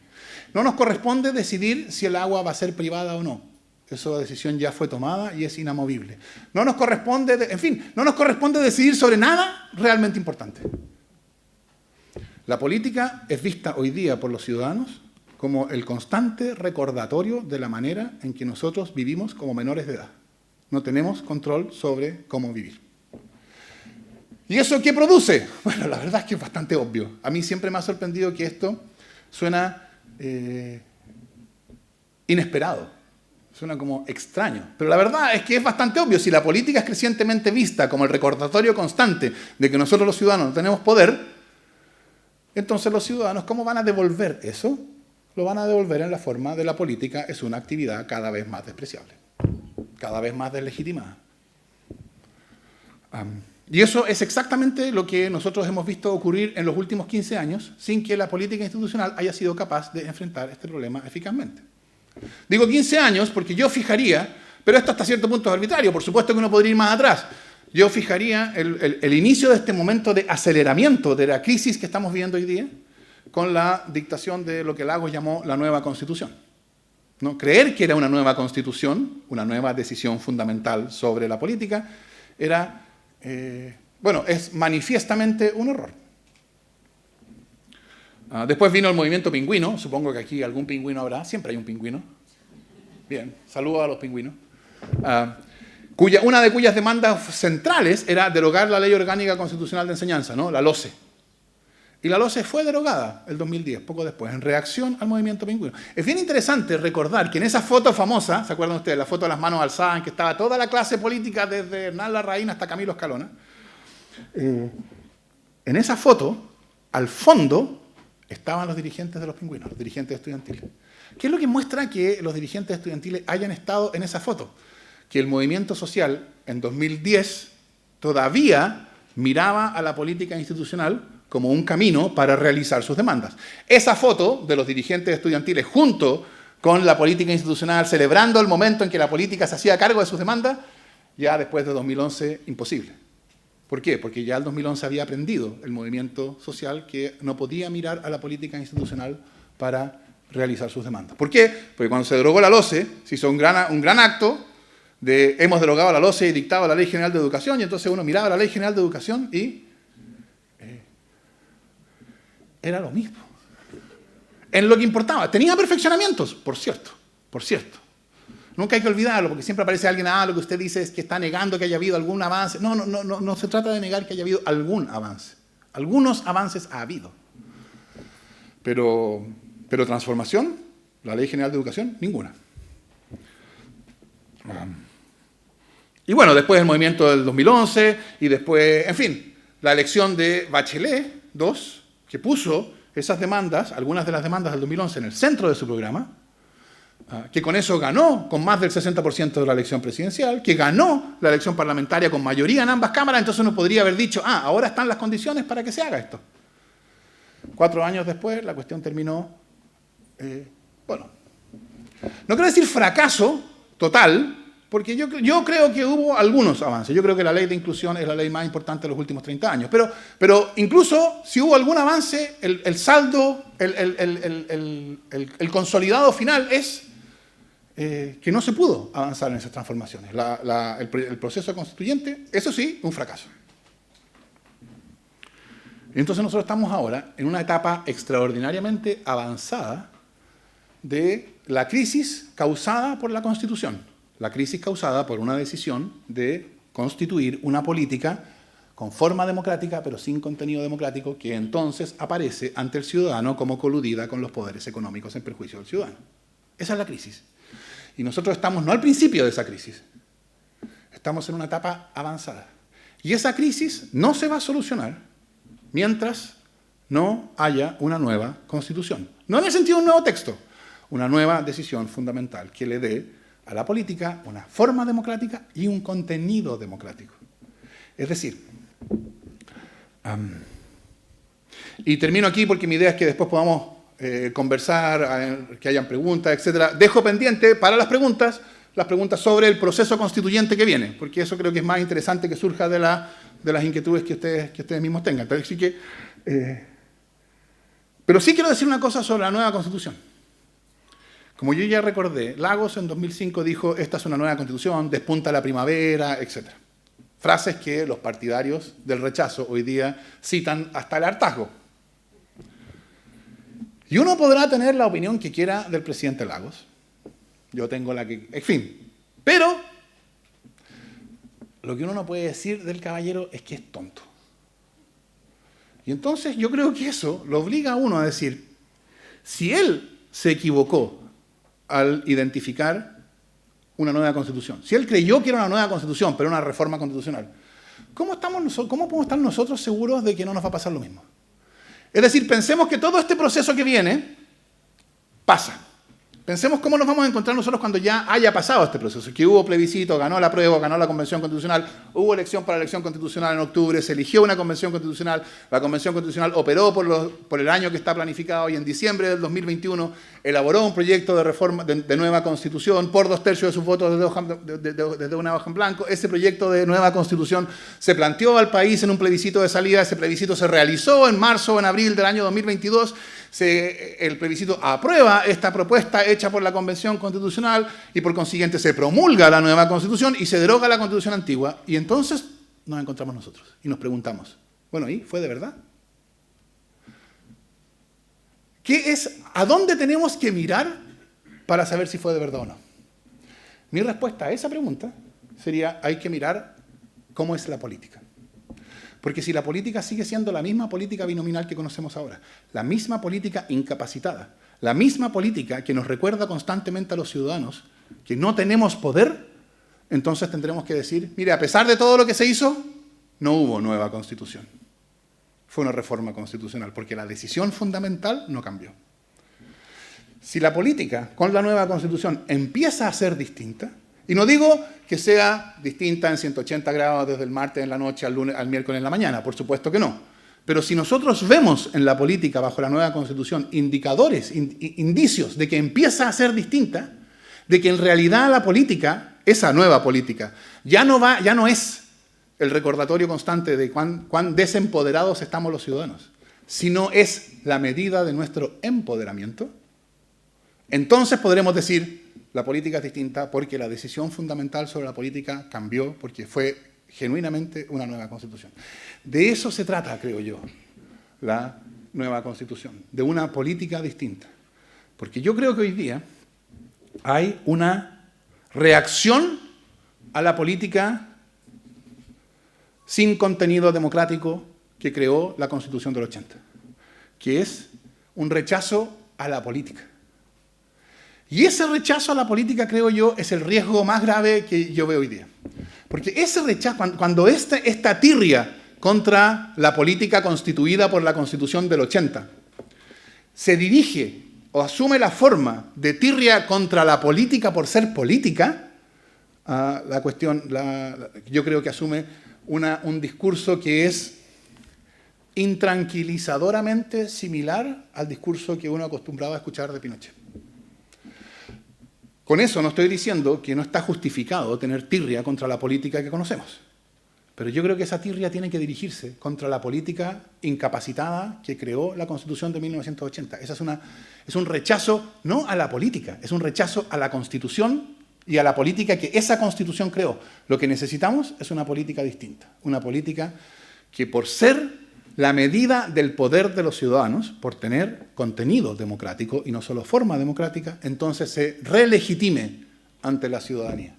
No nos corresponde decidir si el agua va a ser privada o no. Esa decisión ya fue tomada y es inamovible. No nos corresponde, no nos corresponde decidir sobre nada realmente importante. La política es vista hoy día por los ciudadanos como el constante recordatorio de la manera en que nosotros vivimos como menores de edad. No tenemos control sobre cómo vivir. ¿Y eso qué produce? Bueno, la verdad es que es bastante obvio. A mí siempre me ha sorprendido que esto suena inesperado, suena como extraño. Pero la verdad es que es bastante obvio. Si la política es crecientemente vista como el recordatorio constante de que nosotros los ciudadanos no tenemos poder, entonces los ciudadanos, ¿cómo van a devolver eso? Lo van a devolver en la forma de la política es una actividad cada vez más despreciable, cada vez más deslegitimada. Y eso es exactamente lo que nosotros hemos visto ocurrir en los últimos 15 años sin que la política institucional haya sido capaz de enfrentar este problema eficazmente. Digo 15 años porque yo fijaría, pero esto hasta cierto punto es arbitrario, por supuesto que uno podría ir más atrás. Yo fijaría el inicio de este momento de aceleramiento de la crisis que estamos viviendo hoy día con la dictación de lo que Lagos llamó la nueva Constitución. ¿No? Creer que era una nueva Constitución, una nueva decisión fundamental sobre la política, era, es manifiestamente un error. Después vino el movimiento pingüino, supongo que aquí algún pingüino habrá, siempre hay un pingüino. Bien, saludos a los pingüinos. Una de cuyas demandas centrales era derogar la Ley Orgánica Constitucional de Enseñanza, ¿no? La LOCE. Y la LOCE fue derogada el 2010, poco después, en reacción al movimiento pingüino. Es bien interesante recordar que en esa foto famosa, ¿se acuerdan ustedes? La foto de las manos alzadas en que estaba toda la clase política desde Hernán Larraín hasta Camilo Escalona. En esa foto, al fondo, estaban los dirigentes de los pingüinos, los dirigentes estudiantiles. ¿Qué es lo que muestra que los dirigentes estudiantiles hayan estado en esa foto? Que el movimiento social en 2010 todavía miraba a la política institucional como un camino para realizar sus demandas. Esa foto de los dirigentes estudiantiles junto con la política institucional celebrando el momento en que la política se hacía cargo de sus demandas, ya después de 2011, imposible. ¿Por qué? Porque ya el 2011 había aprendido el movimiento social que no podía mirar a la política institucional para realizar sus demandas. ¿Por qué? Porque cuando se derogó la LOCE, se hizo un gran acto de hemos derogado la LOCE y dictado la Ley General de Educación, y entonces uno miraba la Ley General de Educación y era lo mismo. En lo que importaba. Tenía perfeccionamientos, por cierto. Nunca hay que olvidarlo, porque siempre aparece alguien, lo que usted dice es que está negando que haya habido algún avance. No se trata de negar que haya habido algún avance. Algunos avances ha habido. Pero transformación, la Ley General de Educación, ninguna. Y bueno, después el movimiento del 2011 y después, en fin, la elección de Bachelet II, que puso esas demandas, algunas de las demandas del 2011 en el centro de su programa, que con eso ganó con más del 60% de la elección presidencial, que ganó la elección parlamentaria con mayoría en ambas cámaras, entonces uno podría haber dicho, ahora están las condiciones para que se haga esto. 4 años después, la cuestión terminó, no quiero decir fracaso total, porque yo creo que hubo algunos avances. Yo creo que la ley de inclusión es la ley más importante de los últimos 30 años. Pero incluso si hubo algún avance, el saldo, el consolidado final es que no se pudo avanzar en esas transformaciones. El proceso constituyente, eso sí, un fracaso. Entonces nosotros estamos ahora en una etapa extraordinariamente avanzada de la crisis causada por la Constitución. La crisis causada por una decisión de constituir una política con forma democrática, pero sin contenido democrático, que entonces aparece ante el ciudadano como coludida con los poderes económicos en perjuicio del ciudadano. Esa es la crisis. Y nosotros estamos no al principio de esa crisis, estamos en una etapa avanzada. Y esa crisis no se va a solucionar mientras no haya una nueva Constitución. No en el sentido de un nuevo texto, una nueva decisión fundamental que le dé a la política una forma democrática y un contenido democrático. Es decir, y termino aquí porque mi idea es que después podamos conversar, que hayan preguntas, etc. Dejo pendiente para las preguntas sobre el proceso constituyente que viene, porque eso creo que es más interesante que surja de las inquietudes que ustedes mismos tengan. Pero sí quiero decir una cosa sobre la nueva Constitución. Como yo ya recordé, Lagos en 2005 dijo, esta es una nueva Constitución, despunta la primavera, etc. Frases que los partidarios del rechazo hoy día citan hasta el hartazgo. Y uno podrá tener la opinión que quiera del presidente Lagos. Yo tengo la que... En fin. Pero lo que uno no puede decir del caballero es que es tonto. Y entonces yo creo que eso lo obliga a uno a decir, si él se equivocó al identificar una nueva Constitución, si él creyó que era una nueva Constitución, pero una reforma constitucional, ¿cómo podemos estar nosotros seguros de que no nos va a pasar lo mismo? Es decir, pensemos que todo este proceso que viene pasa. Pensemos cómo nos vamos a encontrar nosotros cuando ya haya pasado este proceso, que hubo plebiscito, ganó la prueba, ganó la Convención Constitucional, hubo elección para la elección constitucional en octubre, se eligió una Convención Constitucional, la Convención Constitucional operó por el año que está planificado y en diciembre del 2021 elaboró un proyecto de reforma de nueva Constitución por 2/3 de sus votos desde una hoja en blanco. Ese proyecto de nueva Constitución se planteó al país en un plebiscito de salida, ese plebiscito se realizó en marzo o en abril del año 2022, el plebiscito aprueba esta propuesta hecha por la Convención Constitucional y por consiguiente se promulga la nueva Constitución y se deroga la Constitución antigua. Y entonces nos encontramos nosotros y nos preguntamos, bueno, ¿y fue de verdad? ¿A dónde tenemos que mirar para saber si fue de verdad o no? Mi respuesta a esa pregunta sería, hay que mirar cómo es la política. Porque si la política sigue siendo la misma política binominal que conocemos ahora, la misma política incapacitada, la misma política que nos recuerda constantemente a los ciudadanos que no tenemos poder, entonces tendremos que decir, mire, a pesar de todo lo que se hizo, no hubo nueva Constitución. Fue una reforma constitucional, porque la decisión fundamental no cambió. Si la política con la nueva Constitución empieza a ser distinta, y no digo que sea distinta en 180 grados desde el martes en la noche al miércoles en la mañana, por supuesto que no. Pero si nosotros vemos en la política bajo la nueva Constitución indicadores, indicios de que empieza a ser distinta, de que en realidad la política, esa nueva política, ya no es el recordatorio constante de cuán desempoderados estamos los ciudadanos, sino es la medida de nuestro empoderamiento, entonces podremos decir, la política es distinta porque la decisión fundamental sobre la política cambió, porque fue genuinamente una nueva Constitución. De eso se trata, creo yo, la nueva Constitución, de una política distinta. Porque yo creo que hoy día hay una reacción a la política sin contenido democrático que creó la Constitución del 80, que es un rechazo a la política. Y ese rechazo a la política, creo yo, es el riesgo más grave que yo veo hoy día. Porque ese rechazo, cuando esta tirria contra la política constituida por la Constitución del 80 se dirige o asume la forma de tirria contra la política por ser política, la cuestión, yo creo que asume un discurso que es intranquilizadoramente similar al discurso que uno acostumbraba a escuchar de Pinochet. Con eso no estoy diciendo que no está justificado tener tirria contra la política que conocemos, pero yo creo que esa tirria tiene que dirigirse contra la política incapacitada que creó la Constitución de 1980. Es un rechazo no a la política, es un rechazo a la Constitución y a la política que esa Constitución creó. Lo que necesitamos es una política distinta, una política que por ser la medida del poder de los ciudadanos, por tener contenido democrático y no solo forma democrática, entonces se relegitime ante la ciudadanía.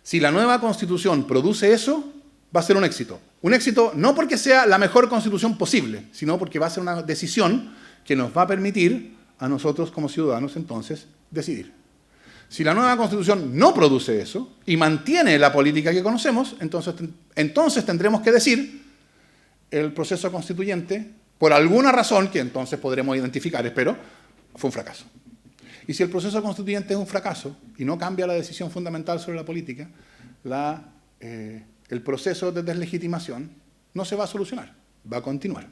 Si la nueva Constitución produce eso, va a ser un éxito. Un éxito no porque sea la mejor Constitución posible, sino porque va a ser una decisión que nos va a permitir a nosotros como ciudadanos entonces decidir. Si la nueva Constitución no produce eso y mantiene la política que conocemos, entonces tendremos que decir el proceso constituyente, por alguna razón que entonces podremos identificar, espero, fue un fracaso. Y si el proceso constituyente es un fracaso y no cambia la decisión fundamental sobre la política, el proceso de deslegitimación no se va a solucionar, va a continuar.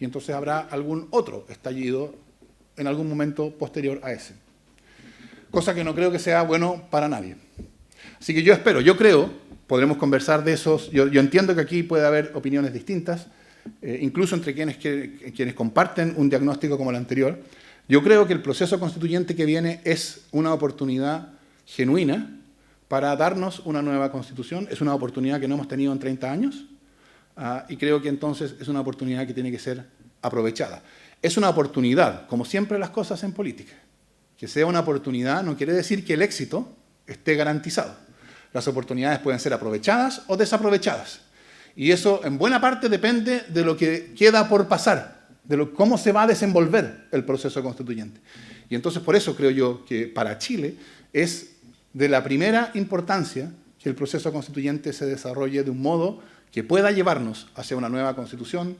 Y entonces habrá algún otro estallido en algún momento posterior a ese. Cosa que no creo que sea bueno para nadie. Así que yo creo, podremos conversar de esos, yo entiendo que aquí puede haber opiniones distintas, incluso entre quienes comparten un diagnóstico como el anterior. Yo creo que el proceso constituyente que viene es una oportunidad genuina para darnos una nueva Constitución. Es una oportunidad que no hemos tenido en 30 años y creo que entonces es una oportunidad que tiene que ser aprovechada. Es una oportunidad, como siempre las cosas en política. Que sea una oportunidad no quiere decir que el éxito esté garantizado. Las oportunidades pueden ser aprovechadas o desaprovechadas. Y eso en buena parte depende de lo que queda por pasar, de cómo se va a desenvolver el proceso constituyente. Y entonces por eso creo yo que para Chile es de la primera importancia que el proceso constituyente se desarrolle de un modo que pueda llevarnos hacia una nueva Constitución,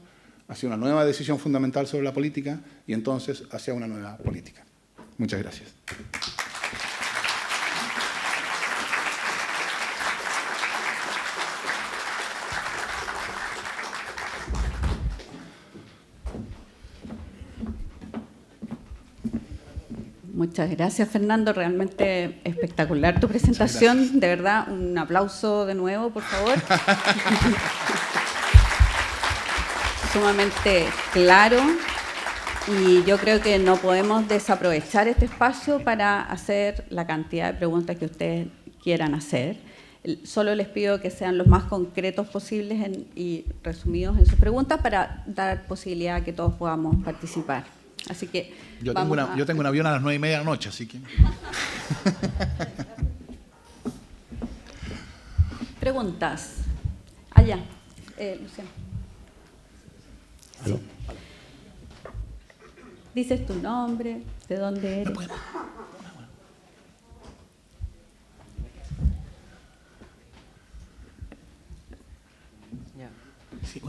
hacia una nueva decisión fundamental sobre la política y entonces hacia una nueva política. Muchas gracias. Muchas gracias, Fernando. Realmente espectacular tu presentación. De verdad, un aplauso de nuevo, por favor. Sumamente claro. Y yo creo que no podemos desaprovechar este espacio para hacer la cantidad de preguntas que ustedes quieran hacer. Solo les pido que sean los más concretos posibles y resumidos en sus preguntas para dar posibilidad a que todos podamos participar. Así que yo tengo un avión a las 9:30 de la noche, así que... Preguntas. Allá, Luciano. ¿Aló? Dices tu nombre, de dónde eres. Sí,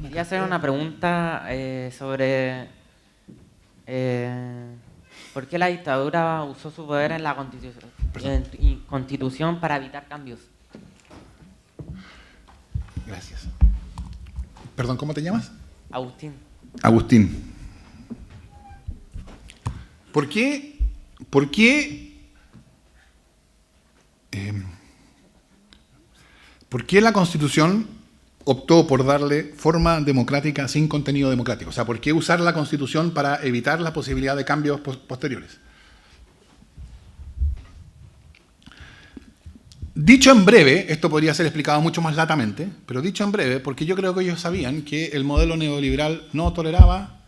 quería hacer una pregunta sobre por qué la dictadura usó su poder en la Constitución para evitar cambios. Gracias. Perdón, ¿cómo te llamas? Agustín. Agustín. ¿Por qué la Constitución optó por darle forma democrática sin contenido democrático? O sea, ¿por qué usar la Constitución para evitar la posibilidad de cambios posteriores? Dicho en breve, esto podría ser explicado mucho más latamente, pero dicho en breve, porque yo creo que ellos sabían que el modelo neoliberal no toleraba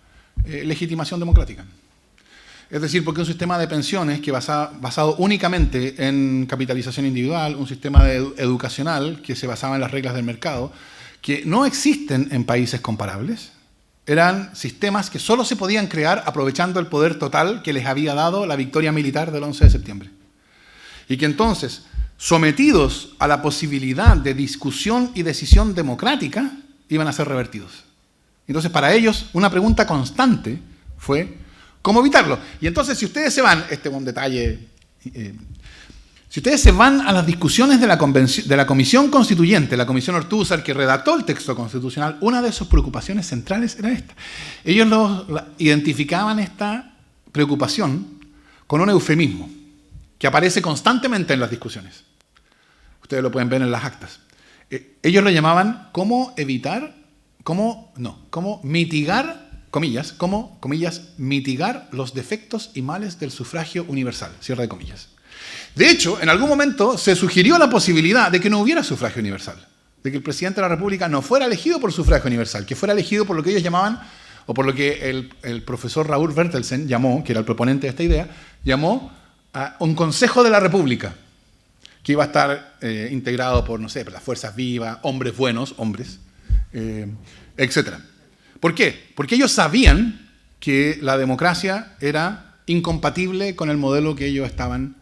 legitimación democrática. Es decir, porque un sistema de pensiones que basado únicamente en capitalización individual, un sistema educacional que se basaba en las reglas del mercado, que no existen en países comparables, eran sistemas que solo se podían crear aprovechando el poder total que les había dado la victoria militar del 11 de septiembre. Y que entonces, sometidos a la posibilidad de discusión y decisión democrática, iban a ser revertidos. Entonces, para ellos, una pregunta constante fue ¿cómo evitarlo? Y entonces, si ustedes se van, este es un detalle, si ustedes se van a las discusiones de la Comisión Constituyente, la Comisión Ortúzar, que redactó el texto constitucional, una de sus preocupaciones centrales era esta. Ellos identificaban esta preocupación con un eufemismo que aparece constantemente en las discusiones. Ustedes lo pueden ver en las actas. Ellos lo llamaban cómo mitigar, comillas, mitigar los defectos y males del sufragio universal, cierre de comillas. De hecho, en algún momento se sugirió la posibilidad de que no hubiera sufragio universal, de que el presidente de la República no fuera elegido por sufragio universal, que fuera elegido por lo que ellos llamaban, o por lo que el profesor Raúl Bertelsen llamó, que era el proponente de esta idea, llamó a un Consejo de la República, que iba a estar integrado por, no sé, por las fuerzas vivas, hombres buenos, etc. ¿Por qué? Porque ellos sabían que la democracia era incompatible con el modelo que ellos estaban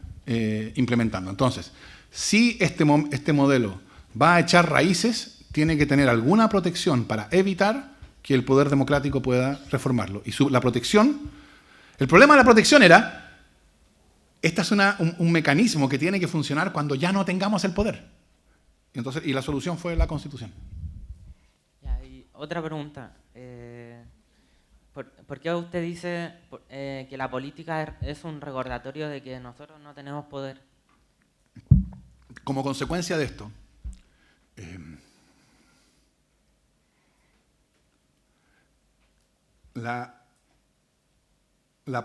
implementando. Entonces, si este modelo va a echar raíces, tiene que tener alguna protección para evitar que el poder democrático pueda reformarlo. Y la protección, el problema de la protección era, este es un mecanismo que tiene que funcionar cuando ya no tengamos el poder. Entonces, y la solución fue la Constitución. Ya, y otra pregunta. ¿Por qué usted dice que la política es un recordatorio de que nosotros no tenemos poder? Como consecuencia de esto, la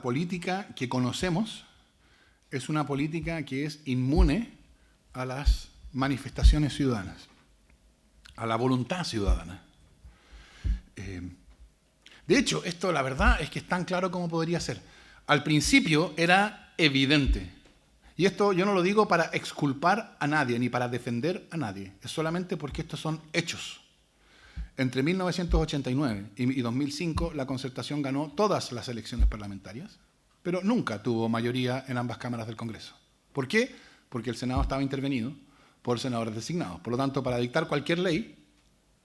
política que conocemos es una política que es inmune a las manifestaciones ciudadanas, a la voluntad ciudadana. De hecho, esto la verdad es que es tan claro como podría ser. Al principio era evidente. Y esto yo no lo digo para exculpar a nadie, ni para defender a nadie. Es solamente porque estos son hechos. Entre 1989 y 2005, la Concertación ganó todas las elecciones parlamentarias, pero nunca tuvo mayoría en ambas cámaras del Congreso. ¿Por qué? Porque el Senado estaba intervenido por senadores designados. Por lo tanto, para dictar cualquier ley,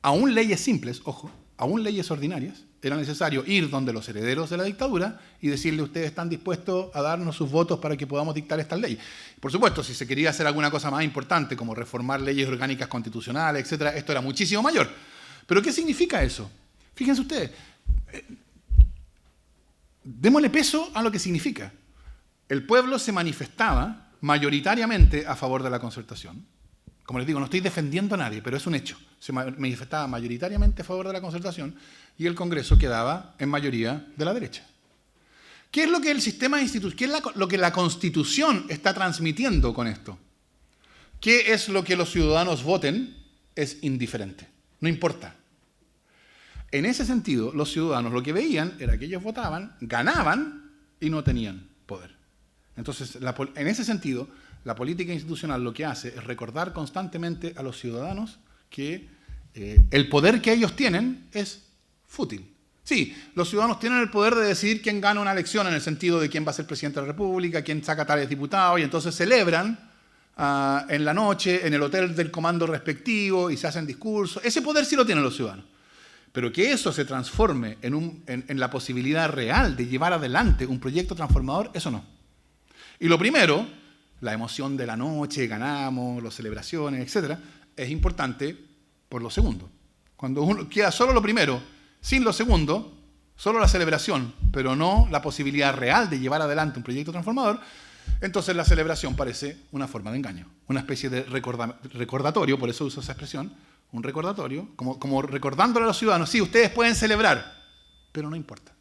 aún leyes simples, ojo, aún leyes ordinarias, era necesario ir donde los herederos de la dictadura y decirle, ustedes están dispuestos a darnos sus votos para que podamos dictar estas leyes. Por supuesto, si se quería hacer alguna cosa más importante, como reformar leyes orgánicas constitucionales, etcétera, esto era muchísimo mayor. ¿Pero qué significa eso? Fíjense ustedes, démosle peso a lo que significa. El pueblo se manifestaba mayoritariamente a favor de la Concertación. Como les digo, no estoy defendiendo a nadie, pero es un hecho. Se manifestaba mayoritariamente a favor de la Concertación y el Congreso quedaba en mayoría de la derecha. ¿Qué es lo que el sistema institucional, qué es lo que la Constitución está transmitiendo con esto? ¿Qué es lo que los ciudadanos voten? Es indiferente, no importa. En ese sentido, los ciudadanos lo que veían era que ellos votaban, ganaban y no tenían poder. Entonces, en ese sentido, la política institucional lo que hace es recordar constantemente a los ciudadanos que el poder que ellos tienen es fútil. Sí, los ciudadanos tienen el poder de decidir quién gana una elección en el sentido de quién va a ser presidente de la República, quién saca tales diputados, y entonces celebran en la noche en el hotel del comando respectivo y se hacen discursos. Ese poder sí lo tienen los ciudadanos. Pero que eso se transforme en la posibilidad real de llevar adelante un proyecto transformador, eso no. Y lo primero, la emoción de la noche, ganamos, las celebraciones, etc., es importante por lo segundo. Cuando uno queda solo lo primero, sin lo segundo, solo la celebración, pero no la posibilidad real de llevar adelante un proyecto transformador, entonces la celebración parece una forma de engaño, una especie de recordatorio, por eso uso esa expresión, un recordatorio, como recordándole a los ciudadanos, sí, ustedes pueden celebrar, pero no importa.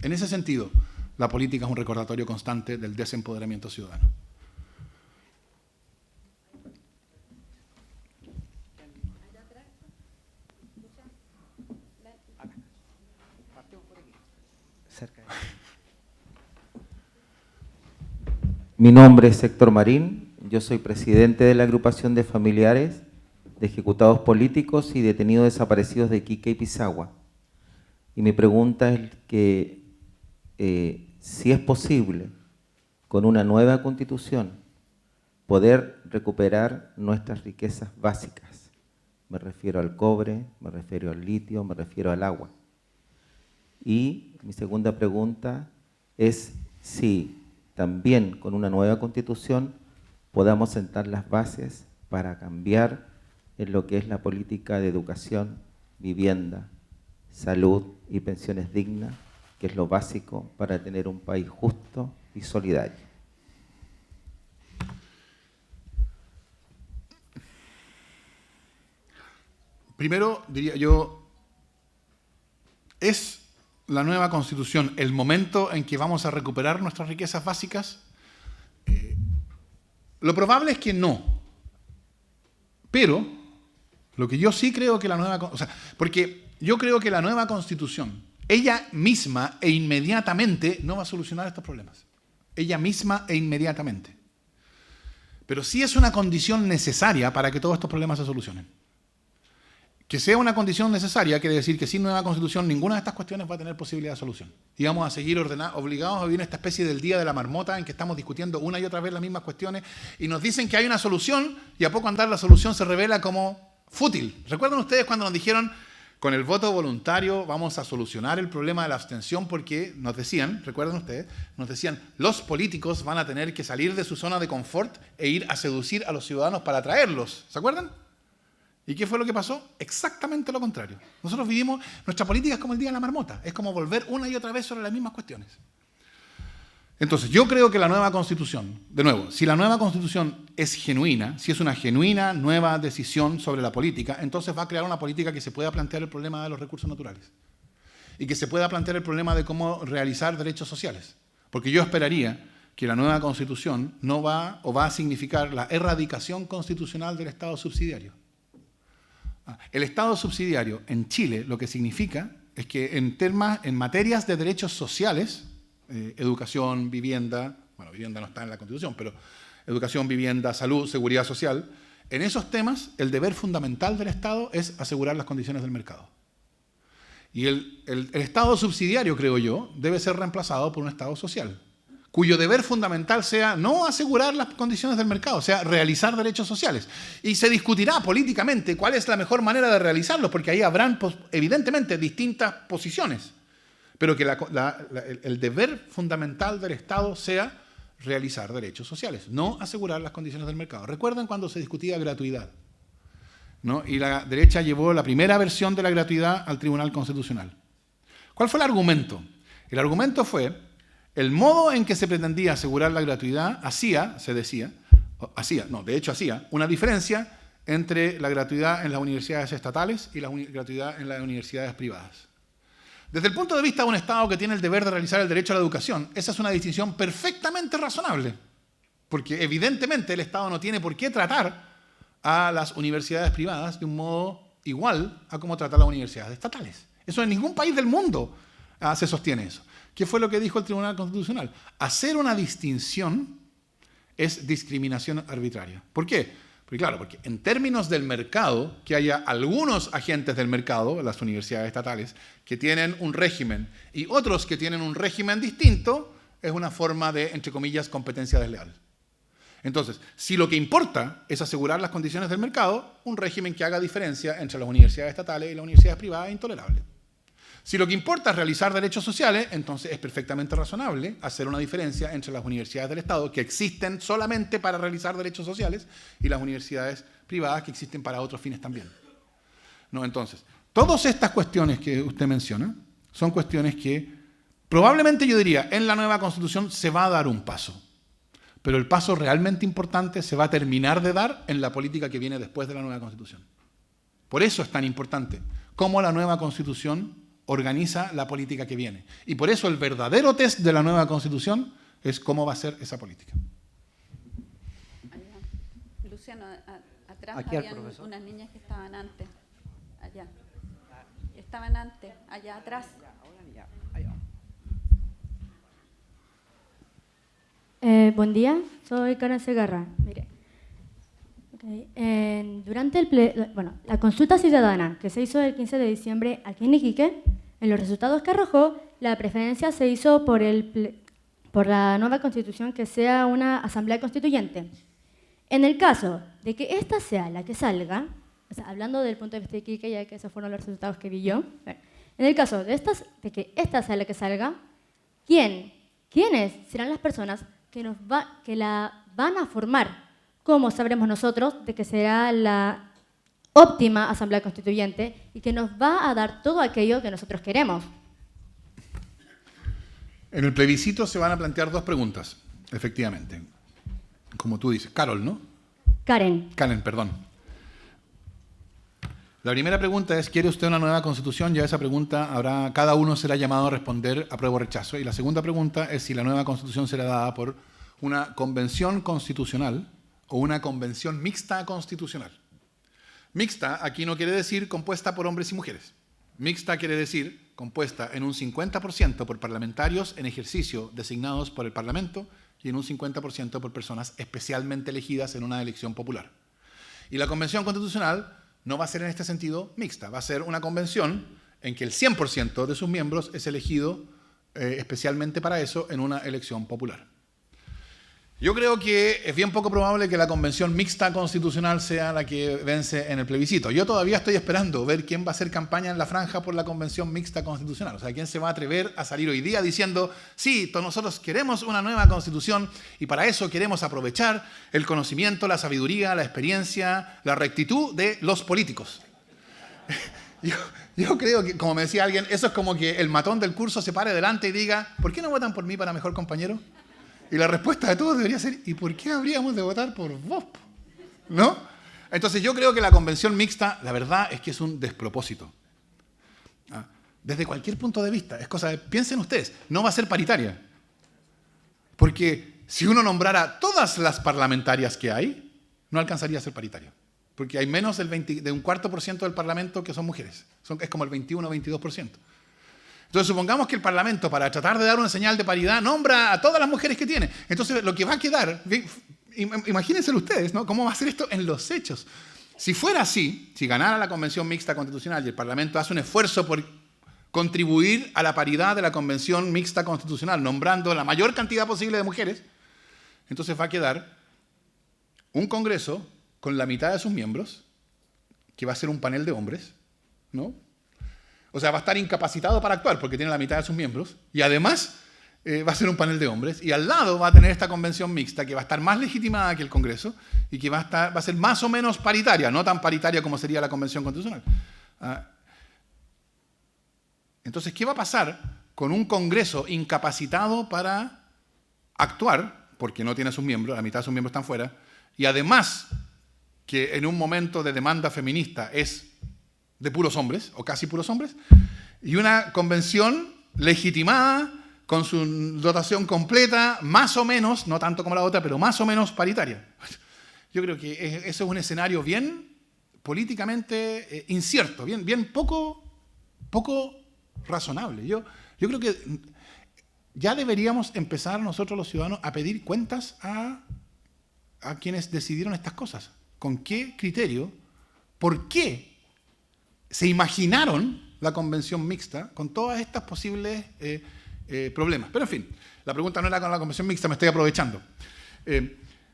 En ese sentido, la política es un recordatorio constante del desempoderamiento ciudadano. Mi nombre es Héctor Marín, yo soy presidente de la agrupación de familiares de ejecutados políticos y detenidos desaparecidos de Iquique y Pisagua. Y mi pregunta es que si es posible, con una nueva constitución, poder recuperar nuestras riquezas básicas. Me refiero al cobre, me refiero al litio, me refiero al agua. Y mi segunda pregunta es si también con una nueva constitución podamos sentar las bases para cambiar en lo que es la política de educación, vivienda, salud y pensiones dignas, que es lo básico para tener un país justo y solidario. Primero, diría yo, ¿es la nueva Constitución el momento en que vamos a recuperar nuestras riquezas básicas? Lo probable es que no. Pero, lo que yo sí creo que la nueva... O sea, porque yo creo que la nueva Constitución, ella misma e inmediatamente no va a solucionar estos problemas. Ella misma e inmediatamente. Pero sí es una condición necesaria para que todos estos problemas se solucionen. Que sea una condición necesaria quiere decir que sin nueva Constitución ninguna de estas cuestiones va a tener posibilidad de solución. Y vamos a seguir obligados a vivir en esta especie del día de la marmota en que estamos discutiendo una y otra vez las mismas cuestiones y nos dicen que hay una solución y a poco andar la solución se revela como fútil. ¿Recuerdan ustedes cuando nos dijeron con el voto voluntario vamos a solucionar el problema de la abstención? Porque nos decían, ¿recuerdan ustedes? Nos decían, los políticos van a tener que salir de su zona de confort e ir a seducir a los ciudadanos para atraerlos. ¿Se acuerdan? ¿Y qué fue lo que pasó? Exactamente lo contrario. Nosotros vivimos, nuestra política es como el día de la marmota, es como volver una y otra vez sobre las mismas cuestiones. Entonces, yo creo que la nueva Constitución, de nuevo, si la nueva Constitución es genuina, si es una genuina nueva decisión sobre la política, entonces va a crear una política que se pueda plantear el problema de los recursos naturales y que se pueda plantear el problema de cómo realizar derechos sociales. Porque yo esperaría que la nueva Constitución no va o va a significar la erradicación constitucional del Estado subsidiario. El Estado subsidiario en Chile lo que significa es que en materias de derechos sociales, educación, vivienda, bueno, vivienda no está en la Constitución, pero educación, vivienda, salud, seguridad social, en esos temas el deber fundamental del Estado es asegurar las condiciones del mercado. Y el Estado subsidiario, creo yo, debe ser reemplazado por un Estado social, cuyo deber fundamental sea no asegurar las condiciones del mercado, o sea, realizar derechos sociales. Y se discutirá políticamente cuál es la mejor manera de realizarlos, porque ahí habrán, evidentemente, distintas posiciones. Pero que el deber fundamental del Estado sea realizar derechos sociales, no asegurar las condiciones del mercado. ¿Recuerdan cuando se discutía gratuidad? ¿No? Y la derecha llevó la primera versión de la gratuidad al Tribunal Constitucional. ¿Cuál fue el argumento? El argumento fue el modo en que se pretendía asegurar la gratuidad hacía una diferencia entre la gratuidad en las universidades estatales y la gratuidad en las universidades privadas. Desde el punto de vista de un Estado que tiene el deber de realizar el derecho a la educación, esa es una distinción perfectamente razonable, porque evidentemente el Estado no tiene por qué tratar a las universidades privadas de un modo igual a como trata a las universidades estatales. Eso en ningún país del mundo se sostiene eso. ¿Qué fue lo que dijo el Tribunal Constitucional? Hacer una distinción es discriminación arbitraria. ¿Por qué? Porque en términos del mercado, que haya algunos agentes del mercado, las universidades estatales, que tienen un régimen y otros que tienen un régimen distinto, es una forma de, entre comillas, competencia desleal. Entonces, si lo que importa es asegurar las condiciones del mercado, un régimen que haga diferencia entre las universidades estatales y las universidades privadas es intolerable. Si lo que importa es realizar derechos sociales, entonces es perfectamente razonable hacer una diferencia entre las universidades del Estado, que existen solamente para realizar derechos sociales, y las universidades privadas, que existen para otros fines también. ¿No? Entonces, todas estas cuestiones que usted menciona son cuestiones que probablemente yo diría, en la nueva Constitución se va a dar un paso. Pero el paso realmente importante se va a terminar de dar en la política que viene después de la nueva Constitución. Por eso es tan importante cómo la nueva Constitución organiza la política que viene. Y por eso el verdadero test de la nueva Constitución es cómo va a ser esa política. Luciano, atrás Aquí habían unas niñas que estaban antes. Allá. Estaban antes, allá atrás. Buen día, soy Karen Segarra. Mire, durante la consulta ciudadana que se hizo el 15 de diciembre aquí en Iquique, en los resultados que arrojó, la preferencia se hizo por la nueva constitución que sea una asamblea constituyente. En el caso de que esta sea la que salga, o sea, hablando del punto de vista de Iquique, ya que esos fueron los resultados que vi yo, en el caso de que esta sea la que salga, ¿quiénes serán las personas que la van a formar? ¿Cómo sabremos nosotros de que será la óptima asamblea constituyente y que nos va a dar todo aquello que nosotros queremos? En el plebiscito se van a plantear dos preguntas, efectivamente. Como tú dices. Carol, ¿no? Karen. Karen, perdón. La primera pregunta es, ¿quiere usted una nueva constitución? Ya esa pregunta cada uno será llamado a responder apruebo o rechazo. Y la segunda pregunta es si la nueva constitución será dada por una convención constitucional o una convención mixta constitucional. Mixta aquí no quiere decir compuesta por hombres y mujeres. Mixta quiere decir compuesta en un 50% por parlamentarios en ejercicio designados por el Parlamento y en un 50% por personas especialmente elegidas en una elección popular. Y la convención constitucional no va a ser en este sentido mixta, va a ser una convención en que el 100% de sus miembros es elegido especialmente para eso en una elección popular. Yo creo que es bien poco probable que la convención mixta constitucional sea la que vence en el plebiscito. Yo todavía estoy esperando ver quién va a hacer campaña en la franja por la convención mixta constitucional. O sea, quién se va a atrever a salir hoy día diciendo, sí, nosotros queremos una nueva constitución y para eso queremos aprovechar el conocimiento, la sabiduría, la experiencia, la rectitud de los políticos. Yo creo que, como me decía alguien, eso es como que el matón del curso se pare delante y diga, ¿por qué no votan por mí para mejor compañero? Y la respuesta de todos debería ser, ¿y por qué habríamos de votar por vos? ¿No? Entonces yo creo que la convención mixta, la verdad es que es un despropósito. Desde cualquier punto de vista. Es cosa de, piensen ustedes, no va a ser paritaria. Porque si uno nombrara todas las parlamentarias que hay, no alcanzaría a ser paritaria. Porque hay menos de un 4% del Parlamento que son mujeres. Es como el 21 o 22%. Entonces, supongamos que el Parlamento, para tratar de dar una señal de paridad, nombra a todas las mujeres que tiene. Entonces, lo que va a quedar, imagínenselo ustedes, ¿no? ¿Cómo va a ser esto en los hechos? Si fuera así, si ganara la Convención Mixta Constitucional y el Parlamento hace un esfuerzo por contribuir a la paridad de la Convención Mixta Constitucional, nombrando la mayor cantidad posible de mujeres, entonces va a quedar un Congreso con la mitad de sus miembros, que va a ser un panel de hombres, ¿no? O sea, va a estar incapacitado para actuar porque tiene la mitad de sus miembros y además va a ser un panel de hombres y al lado va a tener esta convención mixta que va a estar más legitimada que el Congreso y que va a ser más o menos paritaria, no tan paritaria como sería la convención constitucional. Entonces, ¿qué va a pasar con un Congreso incapacitado para actuar porque no tiene sus miembros, la mitad de sus miembros están fuera y además que en un momento de demanda feminista es de puros hombres, o casi puros hombres, y una convención legitimada, con su dotación completa, más o menos, no tanto como la otra, pero más o menos paritaria. Yo creo que eso es un escenario bien políticamente incierto, bien poco razonable. Yo creo que ya deberíamos empezar nosotros los ciudadanos a pedir cuentas a quienes decidieron estas cosas. ¿Con qué criterio? ¿Por qué se imaginaron la convención mixta con todas estas posibles problemas? Pero en fin, la pregunta no era con la convención mixta, me estoy aprovechando.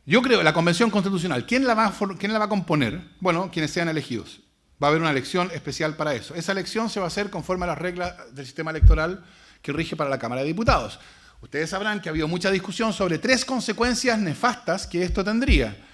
Yo creo que la convención constitucional, ¿quién la va a componer? Bueno, quienes sean elegidos. Va a haber una elección especial para eso. Esa elección se va a hacer conforme a las reglas del sistema electoral que rige para la Cámara de Diputados. Ustedes sabrán que ha habido mucha discusión sobre 3 consecuencias nefastas que esto tendría.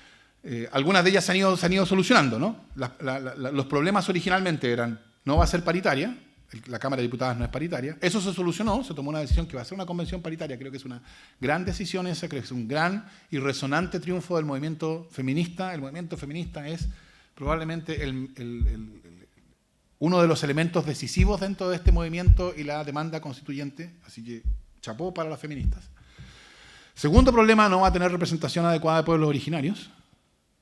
Algunas de ellas se han ido solucionando, ¿no? Los problemas originalmente eran, no va a ser paritaria, la Cámara de Diputados no es paritaria. Eso se solucionó, se tomó una decisión que va a ser una convención paritaria. Creo que es una gran decisión esa, creo que es un gran y resonante triunfo del movimiento feminista. El movimiento feminista es probablemente uno de los elementos decisivos dentro de este movimiento y la demanda constituyente. Así que, chapó para las feministas. Segundo problema, no va a tener representación adecuada de pueblos originarios.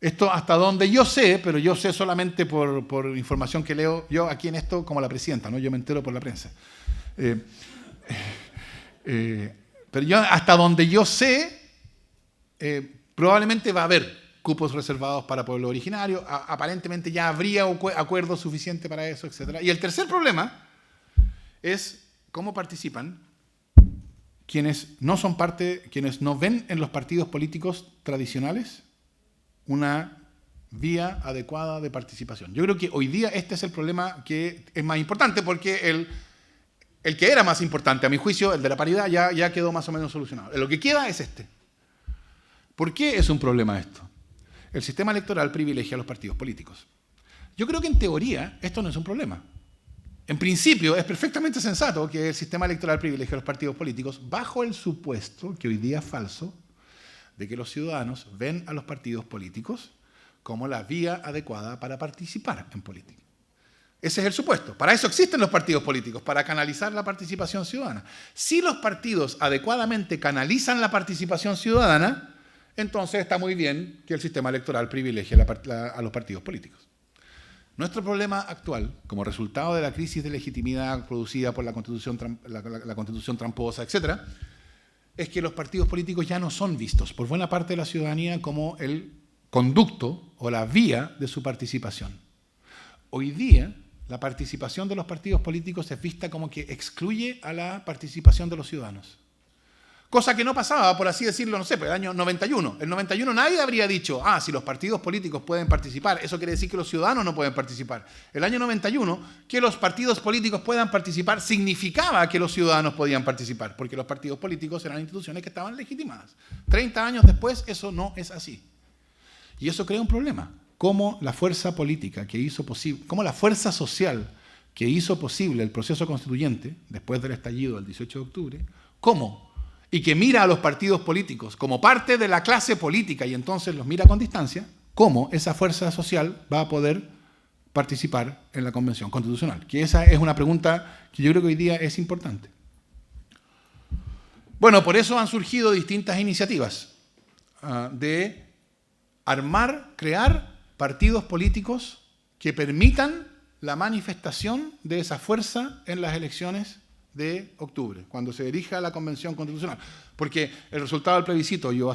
Esto hasta donde yo sé, pero yo sé solamente por información que leo, yo aquí en esto como la presidenta, ¿no? Yo me entero por la prensa. Pero yo hasta donde yo sé, probablemente va a haber cupos reservados para pueblo originario, aparentemente ya habría acuerdo suficiente para eso, etc. Y el tercer problema es cómo participan quienes no son parte, quienes no ven en los partidos políticos tradicionales una vía adecuada de participación. Yo creo que hoy día este es el problema que es más importante, porque el que era más importante, a mi juicio, el de la paridad, ya quedó más o menos solucionado. Lo que queda es este. ¿Por qué es un problema esto? El sistema electoral privilegia a los partidos políticos. Yo creo que en teoría esto no es un problema. En principio es perfectamente sensato que el sistema electoral privilegie a los partidos políticos bajo el supuesto, que hoy día es falso, de que los ciudadanos ven a los partidos políticos como la vía adecuada para participar en política. Ese es el supuesto. Para eso existen los partidos políticos, para canalizar la participación ciudadana. Si los partidos adecuadamente canalizan la participación ciudadana, entonces está muy bien que el sistema electoral privilegie a los partidos políticos. Nuestro problema actual, como resultado de la crisis de legitimidad producida por la Constitución tramposa, etc., es que los partidos políticos ya no son vistos por buena parte de la ciudadanía como el conducto o la vía de su participación. Hoy día, la participación de los partidos políticos es vista como que excluye a la participación de los ciudadanos. Cosa que no pasaba, por así decirlo, no sé, por el año 91. En el 91 nadie habría dicho, si los partidos políticos pueden participar, eso quiere decir que los ciudadanos no pueden participar. El año 91, que los partidos políticos puedan participar significaba que los ciudadanos podían participar, porque los partidos políticos eran instituciones que estaban legitimadas. 30 años después, eso no es así. Y eso crea un problema. Cómo la fuerza política que hizo posible, cómo la fuerza social que hizo posible el proceso constituyente, después del estallido del 18 de octubre, y que mira a los partidos políticos como parte de la clase política y entonces los mira con distancia, cómo esa fuerza social va a poder participar en la Convención Constitucional. Que esa es una pregunta que yo creo que hoy día es importante. Bueno, por eso han surgido distintas iniciativas de crear partidos políticos que permitan la manifestación de esa fuerza en las elecciones de octubre, cuando se dirija la Convención Constitucional. Porque el resultado del plebiscito, yo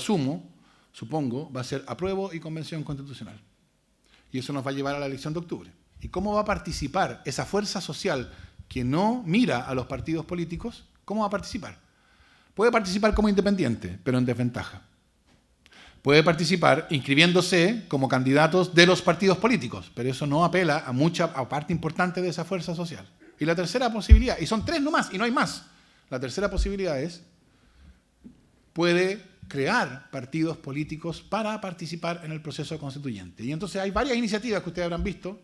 supongo, va a ser apruebo y Convención Constitucional. Y eso nos va a llevar a la elección de octubre. ¿Y cómo va a participar esa fuerza social que no mira a los partidos políticos? ¿Cómo va a participar? Puede participar como independiente, pero en desventaja. Puede participar inscribiéndose como candidatos de los partidos políticos, pero eso no apela a parte importante de esa fuerza social. Y la tercera posibilidad, y son 3 nomás, y no hay más, la tercera posibilidad es, puede crear partidos políticos para participar en el proceso constituyente. Y entonces hay varias iniciativas que ustedes habrán visto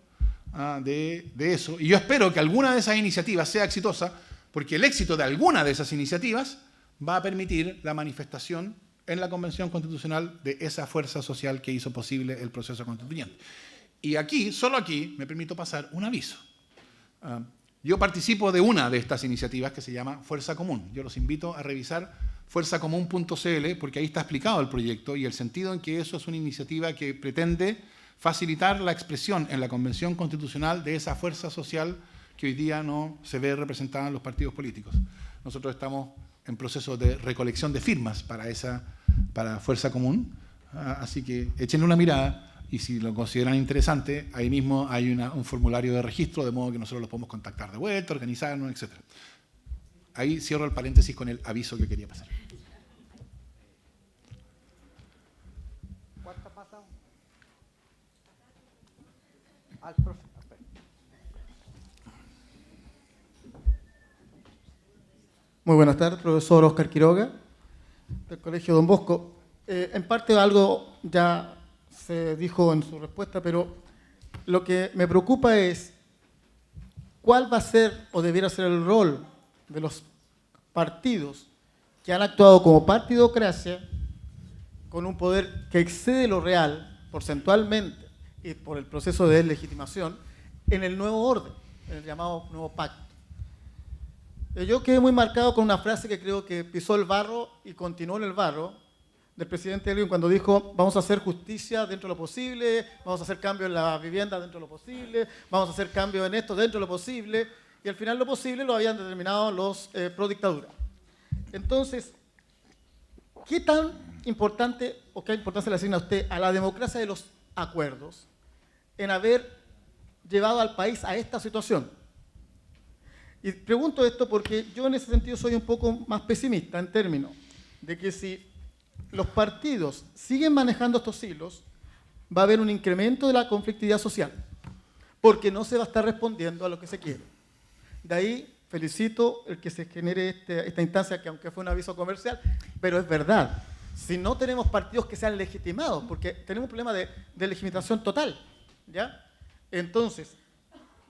de eso, y yo espero que alguna de esas iniciativas sea exitosa, porque el éxito de alguna de esas iniciativas va a permitir la manifestación en la Convención Constitucional de esa fuerza social que hizo posible el proceso constituyente. Y aquí, solo aquí, me permito pasar un aviso. Yo participo de una de estas iniciativas que se llama Fuerza Común. Yo los invito a revisar fuerzacomún.cl porque ahí está explicado el proyecto y el sentido en que eso es una iniciativa que pretende facilitar la expresión en la Convención Constitucional de esa fuerza social que hoy día no se ve representada en los partidos políticos. Nosotros estamos en proceso de recolección de firmas para Fuerza Común, así que échenle una mirada. Y si lo consideran interesante, ahí mismo hay un formulario de registro, de modo que nosotros los podemos contactar de vuelta, organizarnos, etc. Ahí cierro el paréntesis con el aviso que quería pasar. ¿Cuánto ha pasado? Al profe. Muy buenas tardes, profesor Óscar Quiroga, del Colegio Don Bosco. En parte algo ya se dijo en su respuesta, pero lo que me preocupa es cuál va a ser o debiera ser el rol de los partidos que han actuado como partidocracia con un poder que excede lo real porcentualmente y por el proceso de deslegitimación en el nuevo orden, en el llamado nuevo pacto. Yo quedé muy marcado con una frase que creo que pisó el barro y continuó en el barro, del presidente Elwin cuando dijo vamos a hacer justicia dentro de lo posible, vamos a hacer cambios en la vivienda dentro de lo posible, vamos a hacer cambios en esto dentro de lo posible, y al final lo posible lo habían determinado los pro dictadura. Entonces, ¿qué tan importante o qué importancia le asigna usted a la democracia de los acuerdos en haber llevado al país a esta situación? Y pregunto esto porque yo en ese sentido soy un poco más pesimista en términos de que si los partidos siguen manejando estos hilos, va a haber un incremento de la conflictividad social, porque no se va a estar respondiendo a lo que se quiere. De ahí felicito el que se genere esta instancia, que aunque fue un aviso comercial, pero es verdad. Si no tenemos partidos que sean legitimados, porque tenemos un problema de legitimación total, ¿ya? Entonces,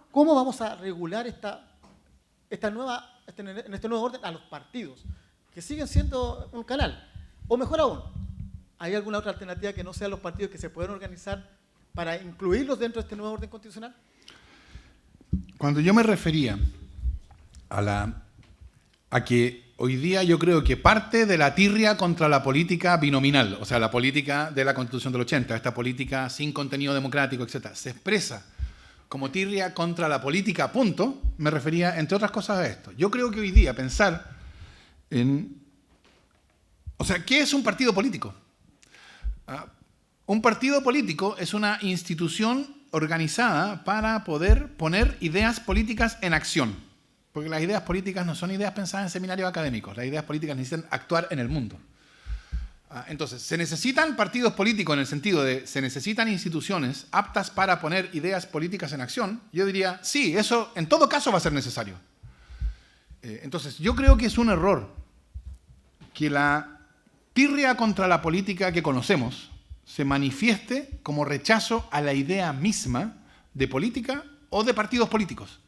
¿cómo vamos a regular en este nuevo orden a los partidos, que siguen siendo un canal? O mejor aún, ¿hay alguna otra alternativa que no sean los partidos que se puedan organizar para incluirlos dentro de este nuevo orden constitucional? Cuando yo me refería a que hoy día yo creo que parte de la tirria contra la política binominal, o sea, la política de la Constitución del 80, esta política sin contenido democrático, etc., se expresa como tirria contra la política, punto, me refería, entre otras cosas, a esto. Yo creo que hoy día pensar en... O sea, ¿qué es un partido político? Un partido político es una institución organizada para poder poner ideas políticas en acción. Porque las ideas políticas no son ideas pensadas en seminarios académicos. Las ideas políticas necesitan actuar en el mundo. Entonces, ¿se necesitan partidos políticos en el sentido de se necesitan instituciones aptas para poner ideas políticas en acción? Yo diría, sí, eso en todo caso va a ser necesario. Entonces, yo creo que es un error que la tirria contra la política que conocemos se manifieste como rechazo a la idea misma de política o de partidos políticos.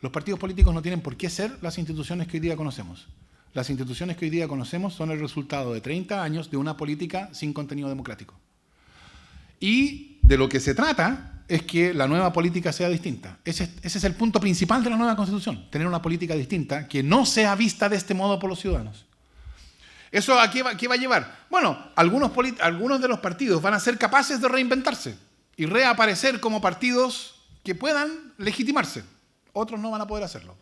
Los partidos políticos no tienen por qué ser las instituciones que hoy día conocemos. Las instituciones que hoy día conocemos son el resultado de 30 años de una política sin contenido democrático. Y de lo que se trata es que la nueva política sea distinta. Ese es el punto principal de la nueva Constitución, tener una política distinta que no sea vista de este modo por los ciudadanos. ¿Eso a qué va a llevar? Bueno, algunos de los partidos van a ser capaces de reinventarse y reaparecer como partidos que puedan legitimarse. Otros no van a poder hacerlo.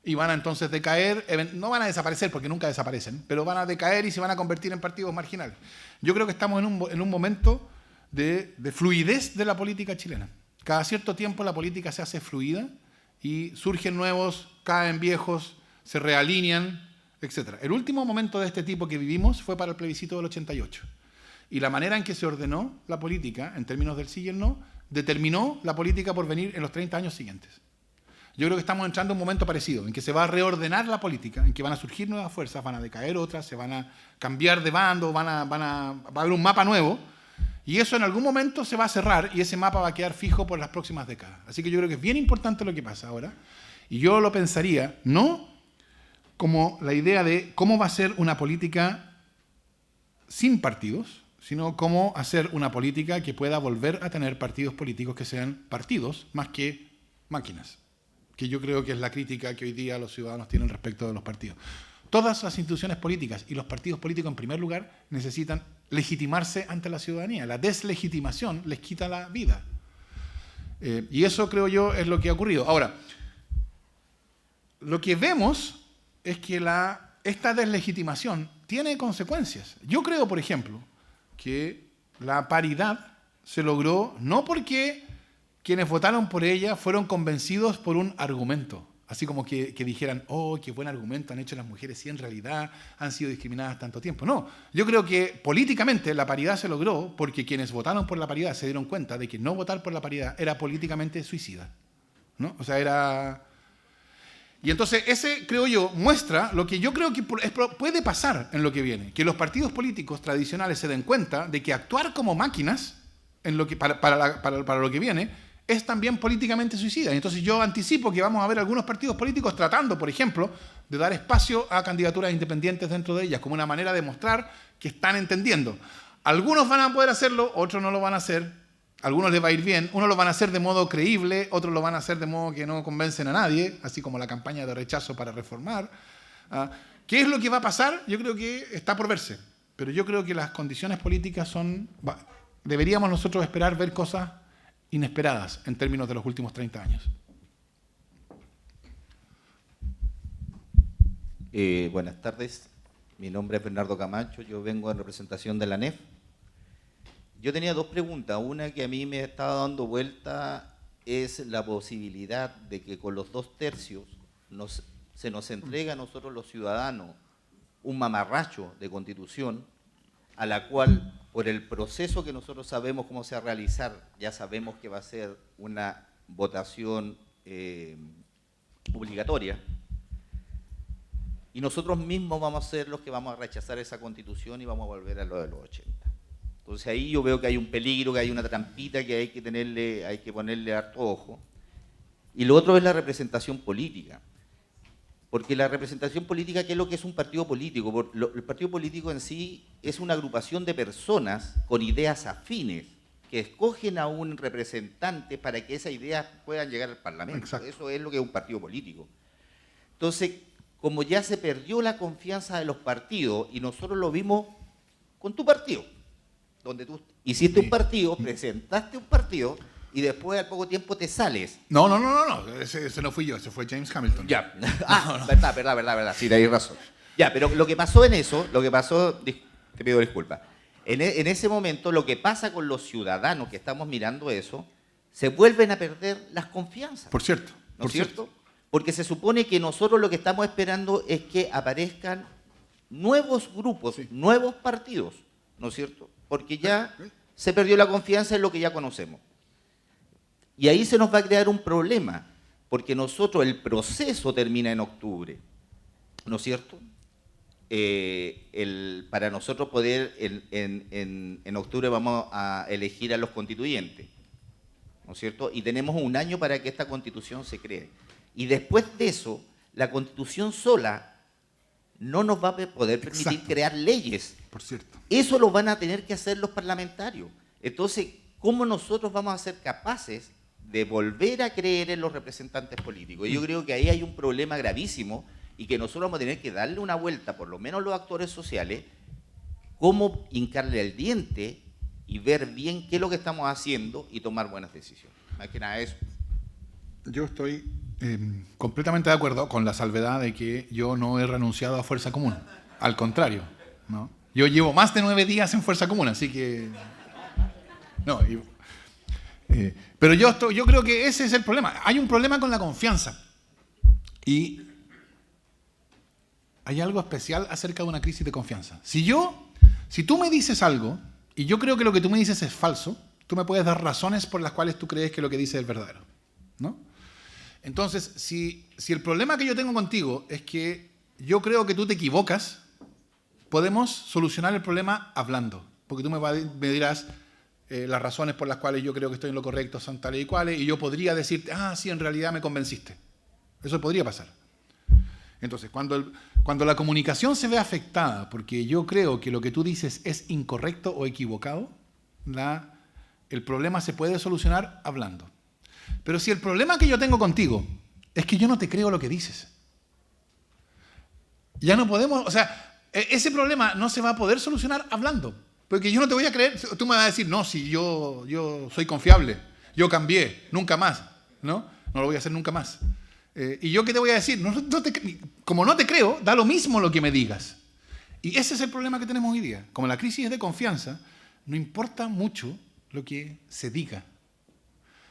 Y van a entonces decaer, no van a desaparecer porque nunca desaparecen, pero van a decaer y se van a convertir en partidos marginales. Yo creo que estamos en un momento de fluidez de la política chilena. Cada cierto tiempo la política se hace fluida y surgen nuevos, caen viejos, se realinean, etc. El último momento de este tipo que vivimos fue para el plebiscito del 88. Y la manera en que se ordenó la política, en términos del sí y el no, determinó la política por venir en los 30 años siguientes. Yo creo que estamos entrando en un momento parecido, en que se va a reordenar la política, en que van a surgir nuevas fuerzas, van a decaer otras, se van a cambiar de bando, va a haber un mapa nuevo, y eso en algún momento se va a cerrar y ese mapa va a quedar fijo por las próximas décadas. Así que yo creo que es bien importante lo que pasa ahora, y yo lo pensaría no como la idea de cómo va a ser una política sin partidos, sino cómo hacer una política que pueda volver a tener partidos políticos que sean partidos más que máquinas, que yo creo que es la crítica que hoy día los ciudadanos tienen respecto de los partidos. Todas las instituciones políticas y los partidos políticos en primer lugar necesitan legitimarse ante la ciudadanía. La deslegitimación les quita la vida. Y eso creo yo es lo que ha ocurrido. Ahora, lo que vemos es que esta deslegitimación tiene consecuencias. Yo creo, por ejemplo, que la paridad se logró no porque quienes votaron por ella fueron convencidos por un argumento, así como que dijeran, oh, qué buen argumento han hecho las mujeres si en realidad han sido discriminadas tanto tiempo. No, yo creo que políticamente la paridad se logró porque quienes votaron por la paridad se dieron cuenta de que no votar por la paridad era políticamente suicida, ¿no? O sea, era... Y entonces ese, creo yo, muestra lo que yo creo que puede pasar en lo que viene, que los partidos políticos tradicionales se den cuenta de que actuar como máquinas en lo que, para lo que viene es también políticamente suicida. Y entonces yo anticipo que vamos a ver algunos partidos políticos tratando, por ejemplo, de dar espacio a candidaturas independientes dentro de ellas, como una manera de mostrar que están entendiendo. Algunos van a poder hacerlo, otros no lo van a hacer, algunos les va a ir bien, unos lo van a hacer de modo creíble, otros lo van a hacer de modo que no convencen a nadie, así como la campaña de rechazo para reformar. ¿Qué es lo que va a pasar? Yo creo que está por verse, pero yo creo que las condiciones políticas son... Deberíamos nosotros esperar ver cosas inesperadas en términos de los últimos 30 años. Buenas tardes. Mi nombre es Bernardo Camacho, yo vengo en representación de la ANEF. Yo tenía dos preguntas. Una que a mí me estaba dando vuelta es la posibilidad de que con los 2/3 se nos entregue a nosotros los ciudadanos un mamarracho de constitución a la cual, por el proceso que nosotros sabemos cómo se va a realizar, ya sabemos que va a ser una votación obligatoria, y nosotros mismos vamos a ser los que vamos a rechazar esa constitución y vamos a volver a lo de los 80. Entonces ahí yo veo que hay un peligro, que hay una trampita que hay que ponerle harto ojo. Y lo otro es la representación política. Porque la representación política, ¿qué es lo que es un partido político? El partido político en sí es una agrupación de personas con ideas afines que escogen a un representante para que esas ideas puedan llegar al Parlamento. Exacto. Eso es lo que es un partido político. Entonces, como ya se perdió la confianza de los partidos, y nosotros lo vimos con tu partido, donde tú hiciste un partido, presentaste un partido, y después al poco tiempo te sales. No. Ese no fui yo, ese fue James Hamilton. Ya. Verdad. Sí, tenéis razón. Ya, pero lo que pasó en eso, te pido disculpas. En ese momento, lo que pasa con los ciudadanos que estamos mirando eso, se vuelven a perder las confianzas. Por cierto. ¿No es cierto? Porque se supone que nosotros lo que estamos esperando es que aparezcan nuevos grupos, nuevos partidos, ¿no es cierto? Porque ya se perdió la confianza en lo que ya conocemos. Y ahí se nos va a crear un problema, porque nosotros, el proceso termina en octubre, ¿no es cierto? Para nosotros poder, en octubre vamos a elegir a los constituyentes, ¿no es cierto? Y tenemos un año para que esta constitución se cree. Y después de eso, la constitución sola no nos va a poder permitir crear leyes. Por cierto. Eso lo van a tener que hacer los parlamentarios. Entonces, ¿cómo nosotros vamos a ser capaces de volver a creer en los representantes políticos? Yo creo que ahí hay un problema gravísimo y que nosotros vamos a tener que darle una vuelta, por lo menos los actores sociales, cómo hincarle el diente y ver bien qué es lo que estamos haciendo y tomar buenas decisiones. Más que nada eso. Yo estoy completamente de acuerdo, con la salvedad de que yo no he renunciado a Fuerza Común. Al contrario, ¿no? Yo llevo más de 9 días en Fuerza Común, así que... No, pero yo creo que ese es el problema. Hay un problema con la confianza. Y hay algo especial acerca de una crisis de confianza. Si tú me dices algo, y yo creo que lo que tú me dices es falso, tú me puedes dar razones por las cuales tú crees que lo que dices es verdadero, ¿no? Entonces, si el problema que yo tengo contigo es que yo creo que tú te equivocas, podemos solucionar el problema hablando. Porque tú me dirás las razones por las cuales yo creo que estoy en lo correcto son tales y cuales, y yo podría decirte, sí, en realidad me convenciste. Eso podría pasar. Entonces, cuando la comunicación se ve afectada porque yo creo que lo que tú dices es incorrecto o equivocado, el problema se puede solucionar hablando. Pero si el problema que yo tengo contigo es que yo no te creo lo que dices, ya no podemos, ese problema no se va a poder solucionar hablando, porque yo no te voy a creer. Tú me vas a decir, no, si yo soy confiable, yo cambié, nunca más, no lo voy a hacer nunca más. ¿Y yo qué te voy a decir? Como no te creo, da lo mismo lo que me digas. Y ese es el problema que tenemos hoy día. Como la crisis es de confianza, no importa mucho lo que se diga.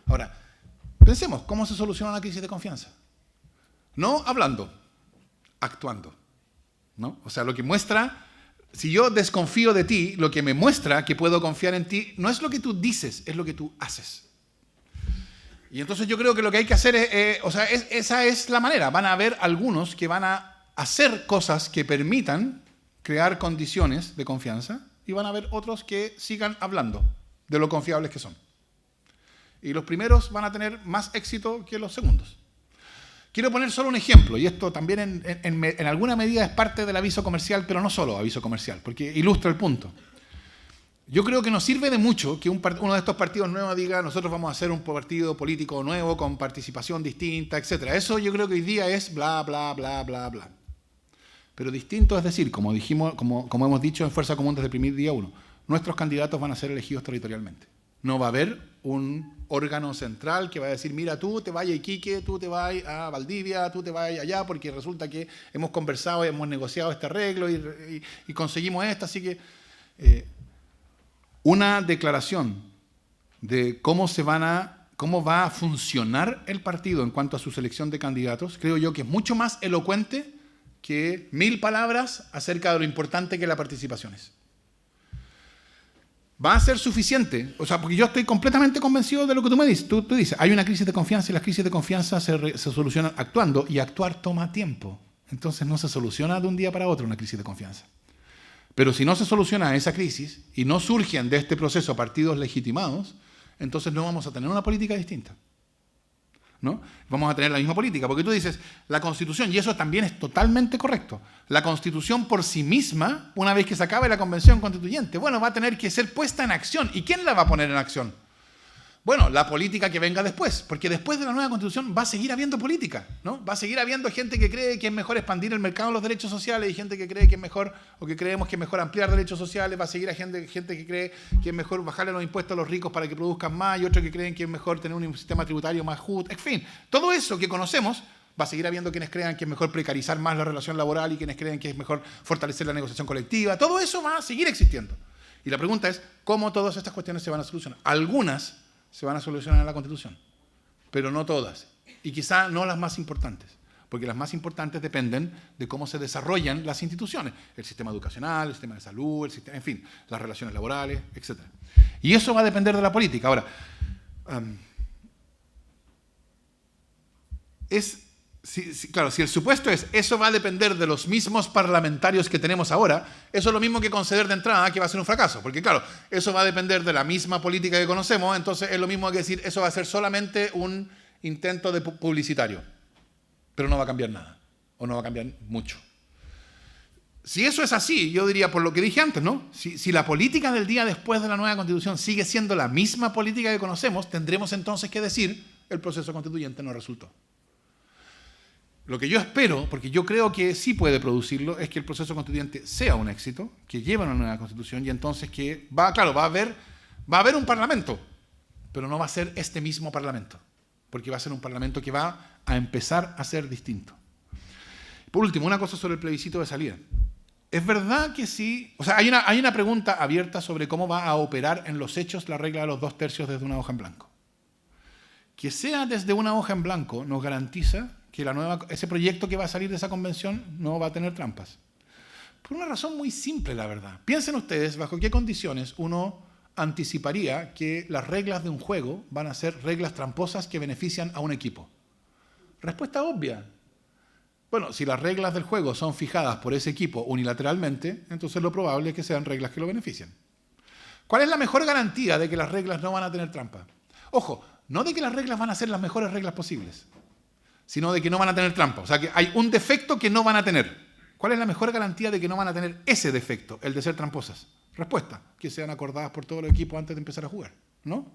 Ahora, pensemos, ¿cómo se soluciona una crisis de confianza? No hablando, actuando, ¿no? O sea, lo que muestra, si yo desconfío de ti, lo que me muestra que puedo confiar en ti no es lo que tú dices, es lo que tú haces. Y entonces yo creo que lo que hay que hacer esa es la manera. Van a haber algunos que van a hacer cosas que permitan crear condiciones de confianza y van a haber otros que sigan hablando de lo confiables que son. Y los primeros van a tener más éxito que los segundos. Quiero poner solo un ejemplo, y esto también en alguna medida es parte del aviso comercial, pero no solo aviso comercial, porque ilustra el punto. Yo creo que nos sirve de mucho que uno de estos partidos nuevos diga, nosotros vamos a hacer un partido político nuevo con participación distinta, etc. Eso yo creo que hoy día es bla, bla, bla, bla, bla. Pero distinto es decir, como hemos dicho en Fuerza Común desde el primer día 1, nuestros candidatos van a ser elegidos territorialmente. No va a haber un órgano central que va a decir, mira, tú te vas a Iquique, tú te vas a Valdivia, tú te vas allá, porque resulta que hemos conversado y hemos negociado este arreglo y conseguimos esto. Así que una declaración de cómo va a funcionar el partido en cuanto a su selección de candidatos, creo yo que es mucho más elocuente que 1000 palabras acerca de lo importante que la participación es. ¿Va a ser suficiente? O sea, porque yo estoy completamente convencido de lo que tú me dices. Tú dices, hay una crisis de confianza y las crisis de confianza se solucionan actuando, y actuar toma tiempo. Entonces no se soluciona de un día para otro una crisis de confianza. Pero si no se soluciona esa crisis y no surgen de este proceso partidos legitimados, entonces no vamos a tener una política distinta, ¿no? Vamos a tener la misma política, porque tú dices, la Constitución, y eso también es totalmente correcto, la Constitución por sí misma, una vez que se acabe la Convención Constituyente, bueno, va a tener que ser puesta en acción. ¿Y quién la va a poner en acción? Bueno, la política que venga después, porque después de la nueva Constitución va a seguir habiendo política, ¿no? Va a seguir habiendo gente que cree que es mejor expandir el mercado de los derechos sociales, y gente que cree que es mejor, o que creemos que es mejor ampliar derechos sociales. Va a seguir a gente que cree que es mejor bajarle los impuestos a los ricos para que produzcan más, y otros que creen que es mejor tener un sistema tributario más justo. En fin, todo eso que conocemos, va a seguir habiendo quienes crean que es mejor precarizar más la relación laboral y quienes creen que es mejor fortalecer la negociación colectiva. Todo eso va a seguir existiendo. Y la pregunta es, ¿cómo todas estas cuestiones se van a solucionar? Algunas se van a solucionar en la Constitución, pero no todas, y quizá no las más importantes, porque las más importantes dependen de cómo se desarrollan las instituciones, el sistema educacional, el sistema de salud, en fin, las relaciones laborales, etc. Y eso va a depender de la política. Ahora, claro, si el supuesto es eso va a depender de los mismos parlamentarios que tenemos ahora, eso es lo mismo que conceder de entrada que va a ser un fracaso, porque claro, eso va a depender de la misma política que conocemos, entonces es lo mismo que decir eso va a ser solamente un intento de publicitario, pero no va a cambiar nada, o no va a cambiar mucho. Si eso es así, yo diría, por lo que dije antes, ¿no? Si la política del día después de la nueva Constitución sigue siendo la misma política que conocemos, tendremos entonces que decir el proceso constituyente no resultó. Lo que yo espero, porque yo creo que sí puede producirlo, es que el proceso constituyente sea un éxito, que lleve a una nueva constitución, y entonces que va a haber un parlamento, pero no va a ser este mismo parlamento, porque va a ser un parlamento que va a empezar a ser distinto. Por último, una cosa sobre el plebiscito de salida. Es verdad que sí, o sea, hay una pregunta abierta sobre cómo va a operar en los hechos la regla de los 2/3 desde una hoja en blanco. Que sea desde una hoja en blanco nos garantiza que ese proyecto que va a salir de esa convención no va a tener trampas. Por una razón muy simple, la verdad. Piensen ustedes bajo qué condiciones uno anticiparía que las reglas de un juego van a ser reglas tramposas que benefician a un equipo. Respuesta obvia. Bueno, si las reglas del juego son fijadas por ese equipo unilateralmente, entonces lo probable es que sean reglas que lo benefician. ¿Cuál es la mejor garantía de que las reglas no van a tener trampa? Ojo, no de que las reglas van a ser las mejores reglas posibles, sino de que no van a tener trampa. O sea, que hay un defecto que no van a tener. ¿Cuál es la mejor garantía de que no van a tener ese defecto, el de ser tramposas? Respuesta, que sean acordadas por todos los equipos antes de empezar a jugar, ¿no?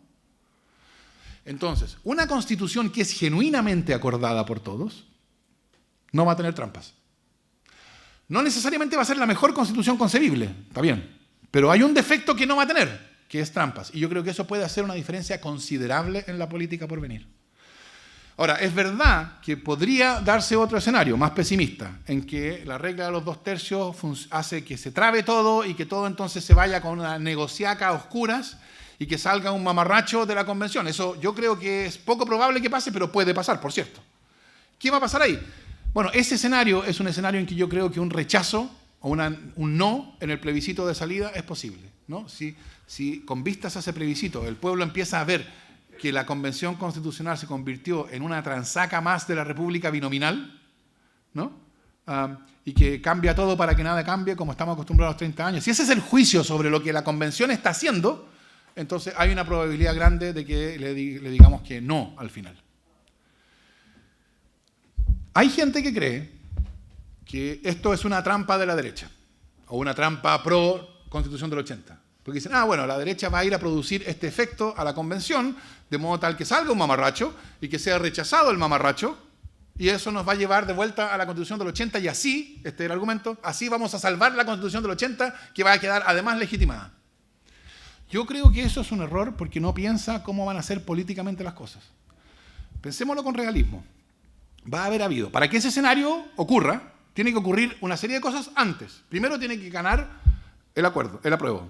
Entonces, una constitución que es genuinamente acordada por todos no va a tener trampas. No necesariamente va a ser la mejor constitución concebible, está bien, pero hay un defecto que no va a tener, que es trampas. Y yo creo que eso puede hacer una diferencia considerable en la política por venir. Ahora, es verdad que podría darse otro escenario más pesimista, en que la regla de los 2/3 hace que se trabe todo y que todo entonces se vaya con una negociaca a oscuras y que salga un mamarracho de la convención. Eso yo creo que es poco probable que pase, pero puede pasar, por cierto. ¿Qué va a pasar ahí? Bueno, ese escenario es un escenario en que yo creo que un rechazo o un no en el plebiscito de salida es posible, ¿no? Si con vistas a ese plebiscito el pueblo empieza a ver que la Convención Constitucional se convirtió en una transaca más de la República binominal, ¿no? Y que cambia todo para que nada cambie, como estamos acostumbrados a los 30 años. Si ese es el juicio sobre lo que la Convención está haciendo, entonces hay una probabilidad grande de que le digamos que no al final. Hay gente que cree que esto es una trampa de la derecha, o una trampa pro Constitución del 80. Porque dicen, bueno, la derecha va a ir a producir este efecto a la convención, de modo tal que salga un mamarracho y que sea rechazado el mamarracho, y eso nos va a llevar de vuelta a la Constitución del 80, y así, este es el argumento, así vamos a salvar la Constitución del 80, que va a quedar además legitimada. Yo creo que eso es un error porque no piensa cómo van a ser políticamente las cosas. Pensémoslo con realismo. Va a haber habido. Para que ese escenario ocurra, tiene que ocurrir una serie de cosas antes. Primero tiene que ganar el acuerdo, el apruebo.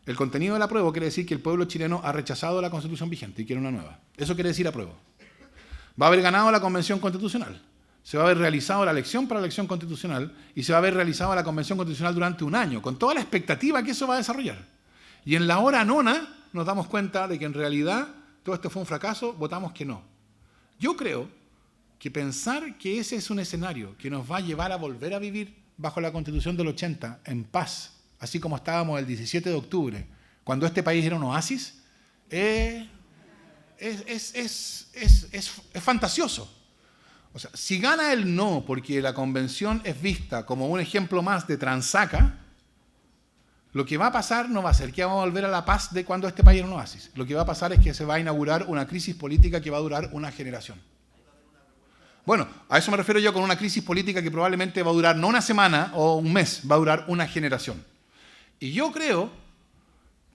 El contenido del apruebo quiere decir que el pueblo chileno ha rechazado la Constitución vigente y quiere una nueva. Eso quiere decir apruebo. Va a haber ganado la Convención Constitucional. Se va a haber realizado la elección para la elección constitucional y se va a haber realizado la Convención Constitucional durante un año, con toda la expectativa que eso va a desarrollar. Y en la hora nona nos damos cuenta de que en realidad todo esto fue un fracaso, votamos que no. Yo creo que pensar que ese es un escenario que nos va a llevar a volver a vivir bajo la Constitución del 80 en paz, así como estábamos el 17 de octubre, cuando este país era un oasis, es fantasioso. O sea, si gana el no porque la convención es vista como un ejemplo más de transaca, lo que va a pasar no va a ser que vamos a volver a la paz de cuando este país era un oasis. Lo que va a pasar es que se va a inaugurar una crisis política que va a durar una generación. Bueno, a eso me refiero yo con una crisis política que probablemente va a durar no una semana o un mes, va a durar una generación. Y yo creo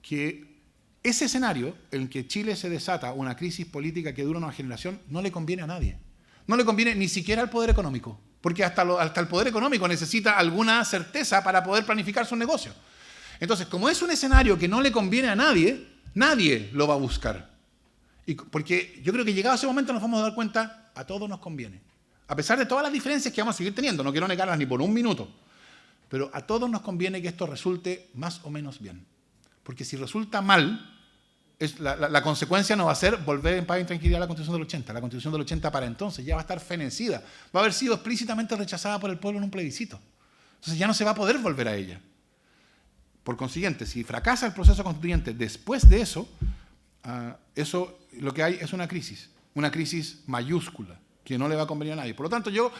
que ese escenario en que Chile se desata una crisis política que dura una generación no le conviene a nadie. No le conviene ni siquiera al poder económico, porque hasta el poder económico necesita alguna certeza para poder planificar su negocio. Entonces, como es un escenario que no le conviene a nadie, nadie lo va a buscar. Porque yo creo que llegado a ese momento nos vamos a dar cuenta, a todos nos conviene. A pesar de todas las diferencias que vamos a seguir teniendo, no quiero negarlas ni por un minuto, pero a todos nos conviene que esto resulte más o menos bien. Porque si resulta mal, la consecuencia no va a ser volver en paz y tranquilidad a la Constitución del 80. La Constitución del 80 para entonces ya va a estar fenecida. Va a haber sido explícitamente rechazada por el pueblo en un plebiscito. Entonces ya no se va a poder volver a ella. Por consiguiente, si fracasa el proceso constituyente después de eso, eso lo que hay es una crisis mayúscula, que no le va a convenir a nadie. Por lo tanto, yo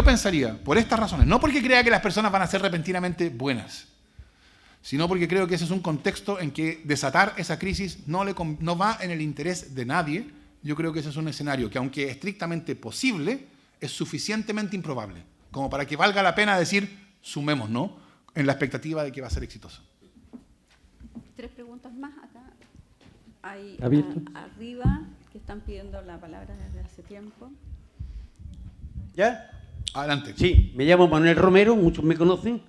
pensaría, por estas razones, no porque crea que las personas van a ser repentinamente buenas, sino porque creo que ese es un contexto en que desatar esa crisis no va en el interés de nadie. Yo creo que ese es un escenario que, aunque estrictamente posible, es suficientemente improbable, como para que valga la pena decir, sumemos, ¿no?, en la expectativa de que va a ser exitoso. 3 preguntas más acá. Hay arriba que están pidiendo la palabra desde hace tiempo. ¿Ya? Adelante. Sí, me llamo Manuel Romero, muchos me conocen.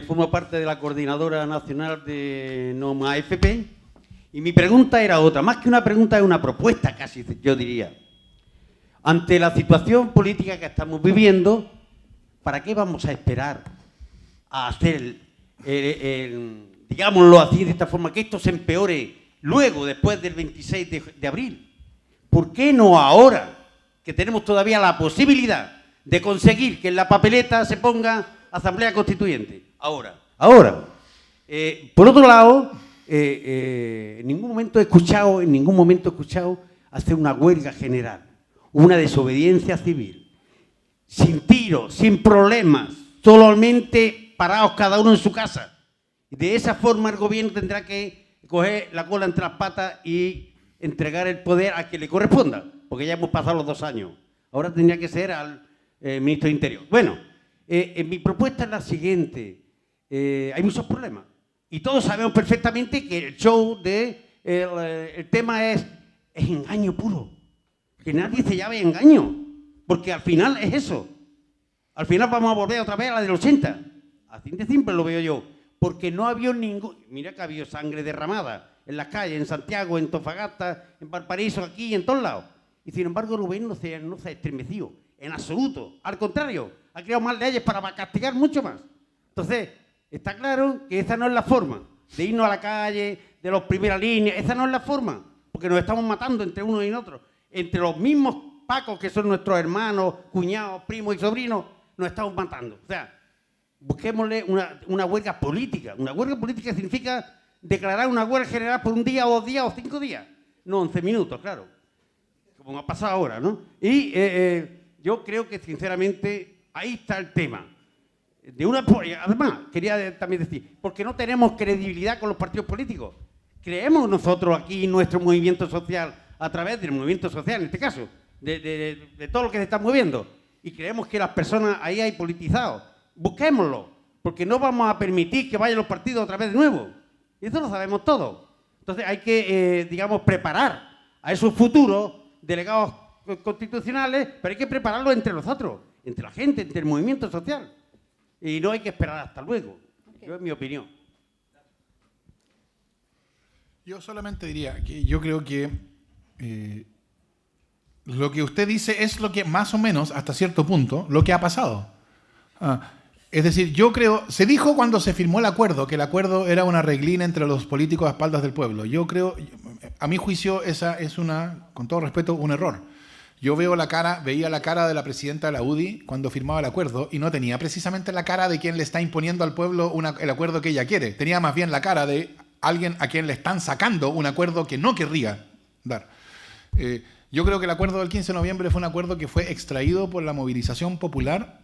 Formo parte de la Coordinadora Nacional de NOMA AFP. Y mi pregunta era otra, más que una pregunta, es una propuesta casi, yo diría. Ante la situación política que estamos viviendo, ¿para qué vamos a esperar a hacer, digámoslo así, de esta forma, que esto se empeore luego, después del 26 de abril? ¿Por qué no ahora, que tenemos todavía la posibilidad de conseguir que en la papeleta se ponga Asamblea Constituyente? Ahora. Por otro lado, en ningún momento he escuchado hacer una huelga general, una desobediencia civil, sin tiros, sin problemas, solamente parados cada uno en su casa. De esa forma el gobierno tendrá que coger la cola entre las patas y entregar el poder a quien le corresponda, porque ya hemos pasado los 2 años. Ahora tendría que ser al ministro de Interior. Bueno, mi propuesta es la siguiente. Hay muchos problemas y todos sabemos perfectamente que el show el tema es engaño puro, que nadie se llame engaño, porque al final es eso. Al final vamos a volver otra vez a la del 80. Así de simple lo veo yo, porque no había mira que ha habido sangre derramada en las calles, en Santiago, en Antofagasta, en Valparaíso, aquí y en todos lados. Y sin embargo el gobierno no se ha estremecido en absoluto. Al contrario, ha creado más leyes para castigar mucho más. Entonces, está claro que esa no es la forma de irnos a la calle, de los primeras líneas. Esa no es la forma, porque nos estamos matando entre unos y otros. Entre los mismos pacos que son nuestros hermanos, cuñados, primos y sobrinos, nos estamos matando. O sea, busquémosle una huelga política. Una huelga política significa declarar una huelga general por 1 día o 2 días o 5 días. No 11 minutos, claro. Como ha pasado ahora, ¿no? Y yo creo que, sinceramente, ahí está el tema. Además, quería también decir, porque no tenemos credibilidad con los partidos políticos. Creemos nosotros aquí nuestro movimiento social, a través del movimiento social, en este caso, de todo lo que se está moviendo. Y creemos que las personas ahí hay politizados. Busquémoslo, porque no vamos a permitir que vayan los partidos otra vez de nuevo. Y eso lo sabemos todos. Entonces hay que, digamos, preparar a esos futuros delegados constitucionales, pero hay que prepararlos entre nosotros, entre la gente, entre el movimiento social. Y no hay que esperar hasta luego. Yo, es mi opinión. Yo solamente diría que yo creo que lo que usted dice es lo que más o menos, hasta cierto punto, lo que ha pasado. Es decir, yo creo, se dijo cuando se firmó el acuerdo, que el acuerdo era una reglina entre los políticos a espaldas del pueblo. Yo creo, a mi juicio, esa es con todo respeto, un error. Yo veía la cara de la presidenta de la UDI cuando firmaba el acuerdo y no tenía precisamente la cara de quien le está imponiendo al pueblo el acuerdo que ella quiere. Tenía más bien la cara de alguien a quien le están sacando un acuerdo que no querría dar. Yo creo que el acuerdo del 15 de noviembre fue un acuerdo que fue extraído por la movilización popular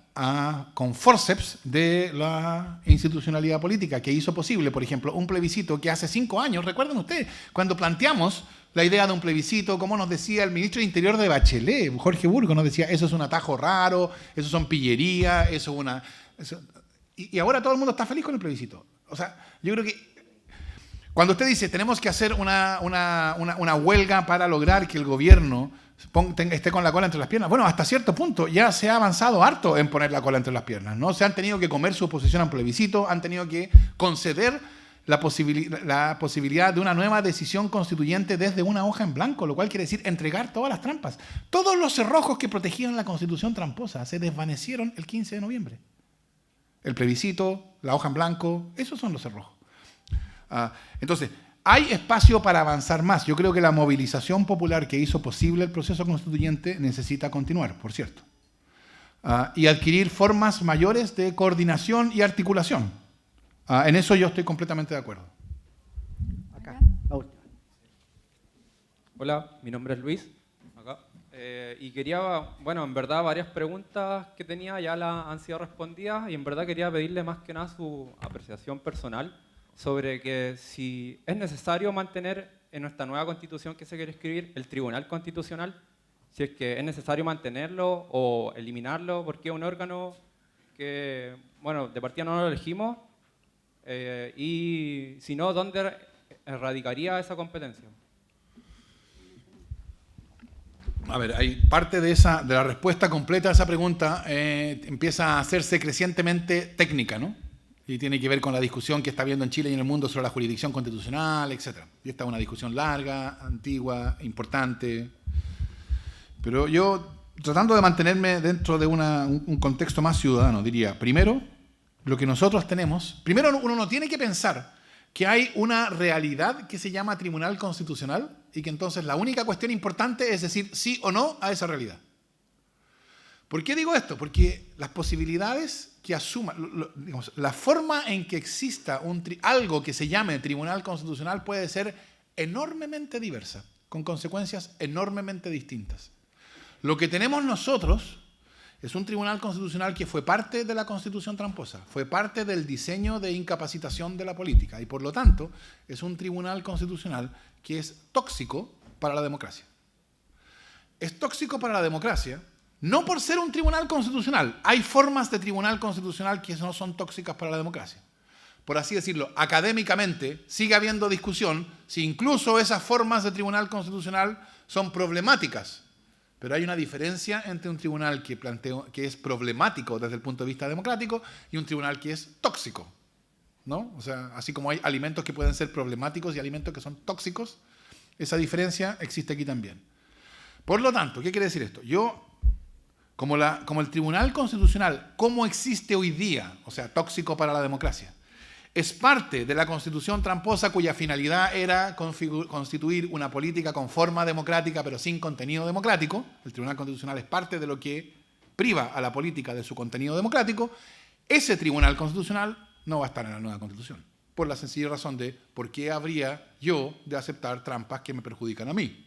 con forceps de la institucionalidad política, que hizo posible, por ejemplo, un plebiscito que hace 5 años, recuerden ustedes, cuando planteamos la idea de un plebiscito, como nos decía el ministro de Interior de Bachelet, Jorge Burgos, nos decía, eso es un atajo raro, eso son pillerías, eso es una... Y ahora todo el mundo está feliz con el plebiscito. O sea, yo creo que cuando usted dice, tenemos que hacer una huelga para lograr que el gobierno esté con la cola entre las piernas, bueno, hasta cierto punto ya se ha avanzado harto en poner la cola entre las piernas, ¿no? Se han tenido que comer su oposición a un plebiscito, han tenido que conceder la posibilidad de una nueva decisión constituyente desde una hoja en blanco, lo cual quiere decir entregar todas las trampas. Todos los cerrojos que protegían la Constitución tramposa se desvanecieron el 15 de noviembre. El plebiscito, la hoja en blanco, esos son los cerrojos. Entonces, hay espacio para avanzar más. Yo creo que la movilización popular que hizo posible el proceso constituyente necesita continuar, por cierto. Y adquirir formas mayores de coordinación y articulación. En eso yo estoy completamente de acuerdo. Acá, la última. Hola, mi nombre es Luis. Acá. Y quería, bueno, en verdad varias preguntas que tenía ya han sido respondidas y en verdad quería pedirle más que nada su apreciación personal sobre que si es necesario mantener en nuestra nueva constitución que se quiere escribir el Tribunal Constitucional, si es que es necesario mantenerlo o eliminarlo, porque es un órgano que, bueno, de partida no lo elegimos, y si no, ¿dónde radicaría esa competencia? A ver, hay parte de la respuesta completa a esa pregunta empieza a hacerse crecientemente técnica, ¿no? Y tiene que ver con la discusión que está habiendo en Chile y en el mundo sobre la jurisdicción constitucional, etc. Y esta es una discusión larga, antigua, importante. Pero yo, tratando de mantenerme dentro de un contexto más ciudadano, diría, primero, lo que nosotros tenemos... Primero, uno no tiene que pensar que hay una realidad que se llama Tribunal Constitucional y que entonces la única cuestión importante es decir sí o no a esa realidad. ¿Por qué digo esto? Porque las posibilidades que asuma, digamos, la forma en que exista algo que se llame Tribunal Constitucional puede ser enormemente diversa, con consecuencias enormemente distintas. Lo que tenemos nosotros es un Tribunal Constitucional que fue parte de la Constitución tramposa, fue parte del diseño de incapacitación de la política y por lo tanto es un Tribunal Constitucional que es tóxico para la democracia. Es tóxico para la democracia no por ser un tribunal constitucional. Hay formas de tribunal constitucional que no son tóxicas para la democracia. Por así decirlo, académicamente sigue habiendo discusión si incluso esas formas de tribunal constitucional son problemáticas. Pero hay una diferencia entre un tribunal que es problemático desde el punto de vista democrático y un tribunal que es tóxico, ¿no? O sea, así como hay alimentos que pueden ser problemáticos y alimentos que son tóxicos, esa diferencia existe aquí también. Por lo tanto, ¿qué quiere decir esto? Como el Tribunal Constitucional, como existe hoy día, o sea, tóxico para la democracia, es parte de la Constitución tramposa cuya finalidad era constituir una política con forma democrática pero sin contenido democrático. El Tribunal Constitucional es parte de lo que priva a la política de su contenido democrático. Ese Tribunal Constitucional no va a estar en la nueva Constitución, por la sencilla razón de ¿por qué habría yo de aceptar trampas que me perjudican a mí?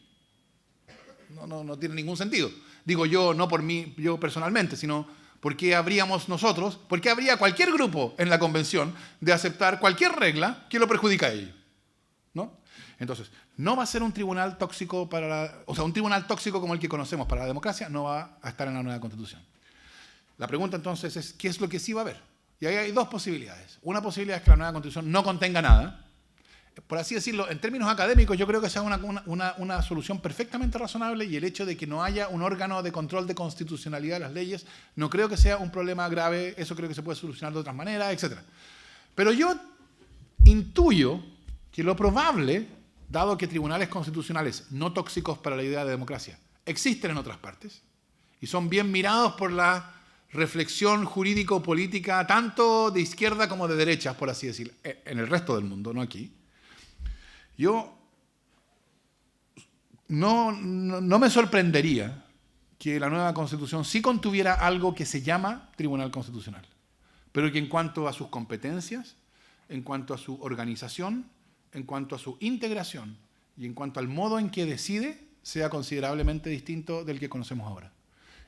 No tiene ningún sentido. Digo yo, no por mí, yo personalmente, sino ¿por qué habríamos nosotros, por qué habría cualquier grupo en la convención de aceptar cualquier regla que lo perjudica a ellos? ¿No? Entonces, no va a ser un tribunal tóxico un tribunal tóxico como el que conocemos para la democracia no va a estar en la nueva Constitución. La pregunta entonces es, ¿qué es lo que sí va a haber? Y ahí hay dos posibilidades. Una posibilidad es que la nueva Constitución no contenga nada. por así decirlo, en términos académicos, yo creo que sea una solución perfectamente razonable, y el hecho de que no haya un órgano de control de constitucionalidad de las leyes no creo que sea un problema grave. Eso creo que se puede solucionar de otras maneras, etc. Pero yo intuyo que lo probable, dado que tribunales constitucionales no tóxicos para la idea de democracia existen en otras partes y son bien mirados por la reflexión jurídico-política tanto de izquierda como de derecha, por así decirlo, en el resto del mundo, no aquí, yo no me sorprendería que la nueva Constitución sí contuviera algo que se llama Tribunal Constitucional, pero que en cuanto a sus competencias, en cuanto a su organización, en cuanto a su integración y en cuanto al modo en que decide, sea considerablemente distinto del que conocemos ahora.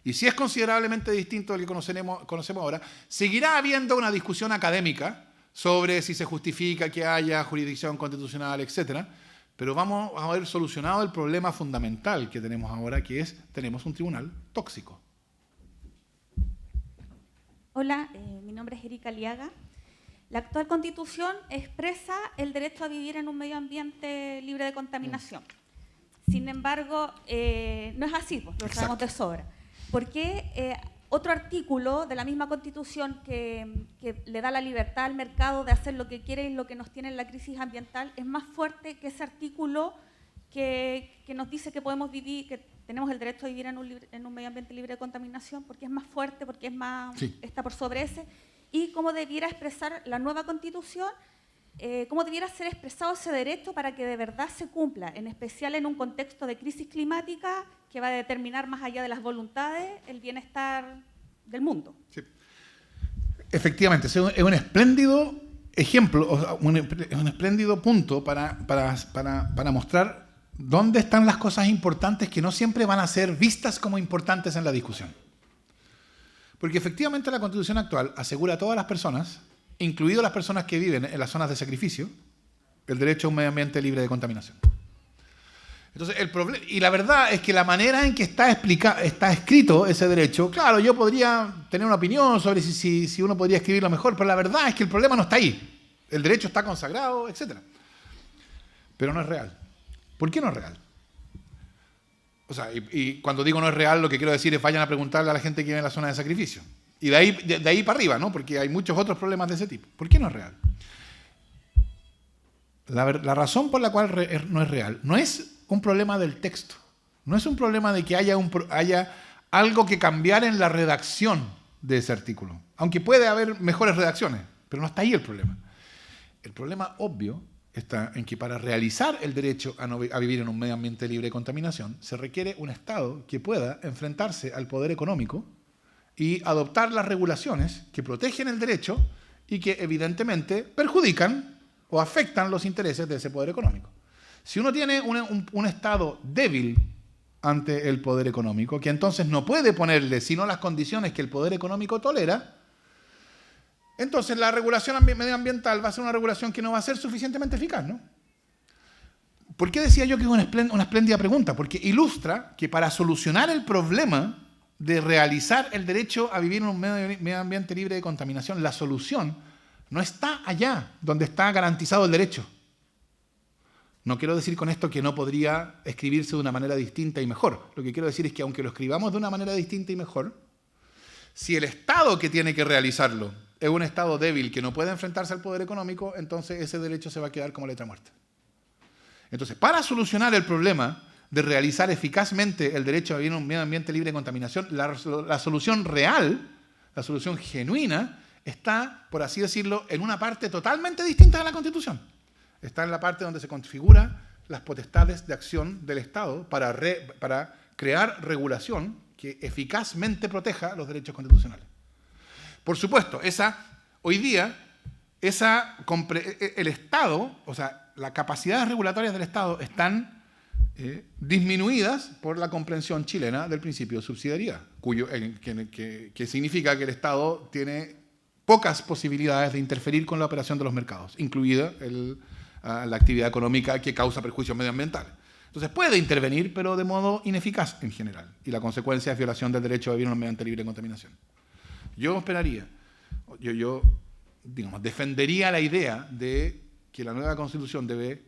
Y si es considerablemente distinto del que conocemos ahora, seguirá habiendo una discusión académica sobre si se justifica que haya jurisdicción constitucional, etc. Pero vamos a haber solucionado el problema fundamental que tenemos ahora, que es, tenemos un tribunal tóxico. Hola, mi nombre es Erika Aliaga. La actual Constitución expresa el derecho a vivir en un medio ambiente libre de contaminación. Sin embargo, no es así, pues, lo sabemos de sobra. Porque otro artículo de la misma Constitución que le da la libertad al mercado de hacer lo que quiere y lo que nos tiene en la crisis ambiental es más fuerte que ese artículo que nos dice que podemos vivir, que tenemos el derecho a vivir en un medio ambiente libre de contaminación, porque es más fuerte, porque es más, está por sobre ese. Y cómo debiera expresar la nueva Constitución, cómo debiera ser expresado ese derecho para que de verdad se cumpla, en especial en un contexto de crisis climática que va a determinar, más allá de las voluntades, el bienestar del mundo. Sí. Efectivamente, es un espléndido ejemplo, es un espléndido punto para mostrar dónde están las cosas importantes que no siempre van a ser vistas como importantes en la discusión. Porque efectivamente la Constitución actual asegura a todas las personas, incluidas las personas que viven en las zonas de sacrificio, el derecho a un medio ambiente libre de contaminación. Entonces, y la verdad es que la manera en que está escrito ese derecho, claro, yo podría tener una opinión sobre si uno podría escribirlo mejor, pero la verdad es que el problema no está ahí. El derecho está consagrado, etc. Pero no es real. ¿Por qué no es real? O sea, y cuando digo no es real, lo que quiero decir es vayan a preguntarle a la gente que vive en la zona de sacrificio. Y de ahí para arriba, ¿no? Porque hay muchos otros problemas de ese tipo. ¿Por qué no es real? La razón por la cual no es real no es un problema del texto. No es un problema de que haya algo que cambiar en la redacción de ese artículo. Aunque puede haber mejores redacciones, pero no está ahí el problema. El problema obvio está en que para realizar el derecho a vivir en un medio ambiente libre de contaminación se requiere un Estado que pueda enfrentarse al poder económico y adoptar las regulaciones que protegen el derecho y que evidentemente perjudican o afectan los intereses de ese poder económico. Si uno tiene un Estado débil ante el poder económico, que entonces no puede ponerle sino las condiciones que el poder económico tolera, entonces la regulación medioambiental va a ser una regulación que no va a ser suficientemente eficaz, ¿no? ¿Por qué decía yo que es una espléndida pregunta? Porque ilustra que para solucionar el problema de realizar el derecho a vivir en un medio ambiente libre de contaminación, la solución no está allá donde está garantizado el derecho. No quiero decir con esto que no podría escribirse de una manera distinta y mejor. Lo que quiero decir es que aunque lo escribamos de una manera distinta y mejor, si el Estado que tiene que realizarlo es un Estado débil que no puede enfrentarse al poder económico, entonces ese derecho se va a quedar como letra muerta. Entonces, para solucionar el problema de realizar eficazmente el derecho a vivir en un medio ambiente libre de contaminación, la solución real, la solución genuina, está, por así decirlo, en una parte totalmente distinta de la Constitución. Está en la parte donde se configuran las potestades de acción del Estado para crear regulación que eficazmente proteja los derechos constitucionales. Por supuesto, hoy día, el Estado, o sea, las capacidades regulatorias del Estado están disminuidas por la comprensión chilena del principio de subsidiariedad, que significa que el Estado tiene pocas posibilidades de interferir con la operación de los mercados, incluida la actividad económica que causa perjuicios medioambientales. Entonces puede intervenir, pero de modo ineficaz en general, y la consecuencia es violación del derecho a vivir en un medio ambiente libre de contaminación. Yo esperaría, digamos, defendería la idea de que la nueva Constitución debe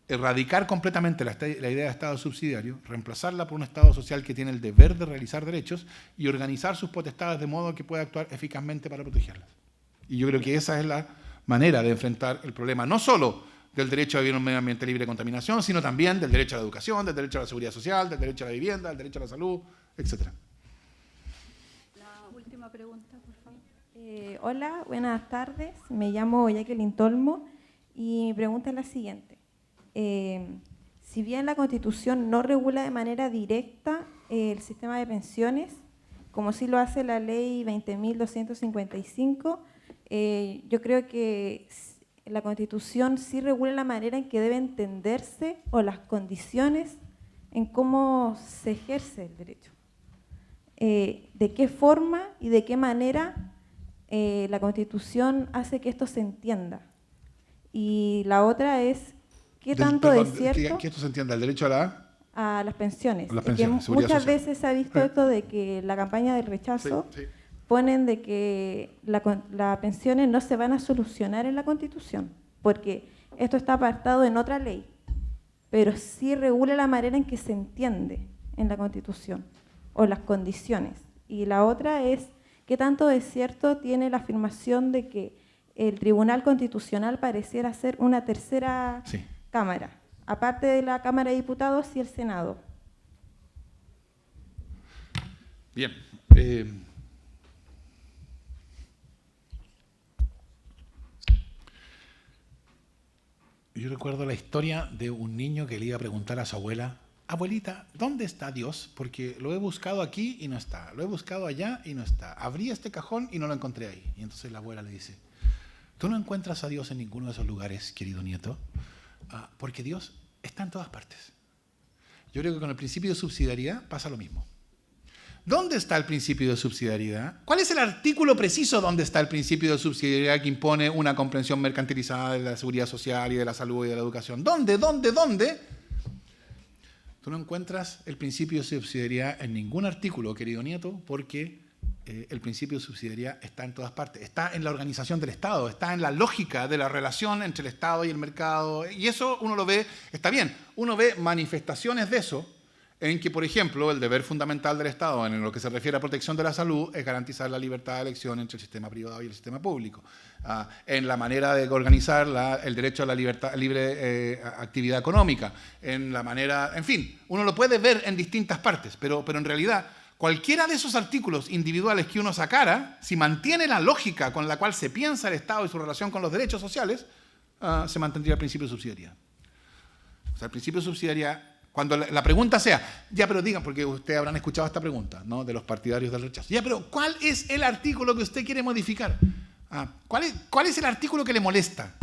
erradicar completamente la idea de Estado subsidiario, reemplazarla por un Estado social que tiene el deber de realizar derechos y organizar sus potestades de modo que pueda actuar eficazmente para protegerlas. Y yo creo que esa es la manera de enfrentar el problema, no solo del derecho a vivir en un medio ambiente libre de contaminación, sino también del derecho a la educación, del derecho a la seguridad social, del derecho a la vivienda, del derecho a la salud, etc. La última pregunta, por favor. Hola, buenas tardes. Me llamo Jacqueline Tolmo y mi pregunta es la siguiente. Si bien la Constitución no regula de manera directa el sistema de pensiones, como sí lo hace la Ley 20.255, yo creo que la Constitución sí regula la manera en que debe entenderse o las condiciones en cómo se ejerce el derecho. De qué forma y de qué manera la Constitución hace que esto se entienda. Y la otra es, ¿qué tanto es cierto? Que esto se entienda, el derecho a las pensiones. Las pensiones, muchas social. veces se ha visto esto de que la campaña del rechazo ponen de que las pensiones no se van a solucionar en la Constitución, porque esto está apartado en otra ley, pero sí regula la manera en que se entiende en la Constitución, o las condiciones. Y la otra es, ¿qué tanto de cierto tiene la afirmación de que el Tribunal Constitucional pareciera ser una tercera cámara, aparte de la Cámara de Diputados y el Senado? Bien. Yo recuerdo la historia de un niño que le iba a preguntar a su abuela: abuelita, ¿dónde está Dios? Porque lo he buscado aquí y no está, lo he buscado allá y no está, abrí este cajón y no lo encontré ahí. Y entonces la abuela le dice: tú no encuentras a Dios en ninguno de esos lugares, querido nieto, porque Dios está en todas partes. Yo creo que con el principio de subsidiariedad pasa lo mismo. ¿Dónde está el principio de subsidiariedad? ¿Cuál es el artículo preciso donde está el principio de subsidiariedad que impone una comprensión mercantilizada de la seguridad social y de la salud y de la educación? ¿Dónde? Tú no encuentras el principio de subsidiariedad en ningún artículo, querido nieto, porque el principio de subsidiariedad está en todas partes. Está en la organización del Estado, está en la lógica de la relación entre el Estado y el mercado. Y eso uno lo ve, está bien, uno ve manifestaciones de eso, en que, por ejemplo, el deber fundamental del Estado en lo que se refiere a protección de la salud es garantizar la libertad de elección entre el sistema privado y el sistema público. En la manera de organizar el derecho a la libre actividad económica, en la manera, en fin, uno lo puede ver en distintas partes, pero en realidad cualquiera de esos artículos individuales que uno sacara, si mantiene la lógica con la cual se piensa el Estado y su relación con los derechos sociales, se mantendría el principio de subsidiariedad. O sea, el principio de subsidiariedad, cuando la pregunta sea, ya, pero digan, porque ustedes habrán escuchado esta pregunta, ¿no?, de los partidarios del rechazo. Ya, pero ¿cuál es el artículo que usted quiere modificar? ¿Cuál es el artículo que le molesta?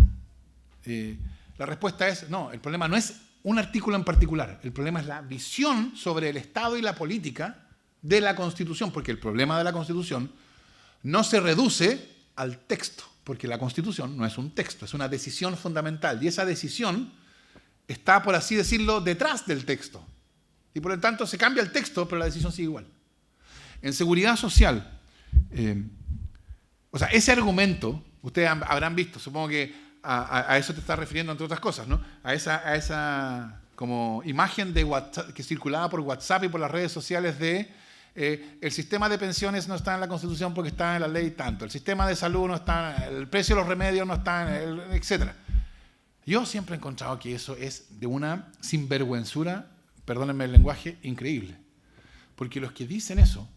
La respuesta es, no, el problema no es un artículo en particular, el problema es la visión sobre el Estado y la política de la Constitución, porque el problema de la Constitución no se reduce al texto, porque la Constitución no es un texto, es una decisión fundamental, y esa decisión está, por así decirlo, detrás del texto. Y por lo tanto se cambia el texto, pero la decisión sigue igual. En seguridad social, o sea, ese argumento, ustedes habrán visto, supongo que a eso te estás refiriendo, entre otras cosas, ¿no? A esa como imagen de WhatsApp, que circulaba por WhatsApp y por las redes sociales de el sistema de pensiones no está en la Constitución porque está en la ley tanto, el sistema de salud no está, el precio de los remedios no está, etcétera. Yo siempre he encontrado que eso es de una sinvergüenzura, perdónenme el lenguaje, increíble. Porque los que dicen eso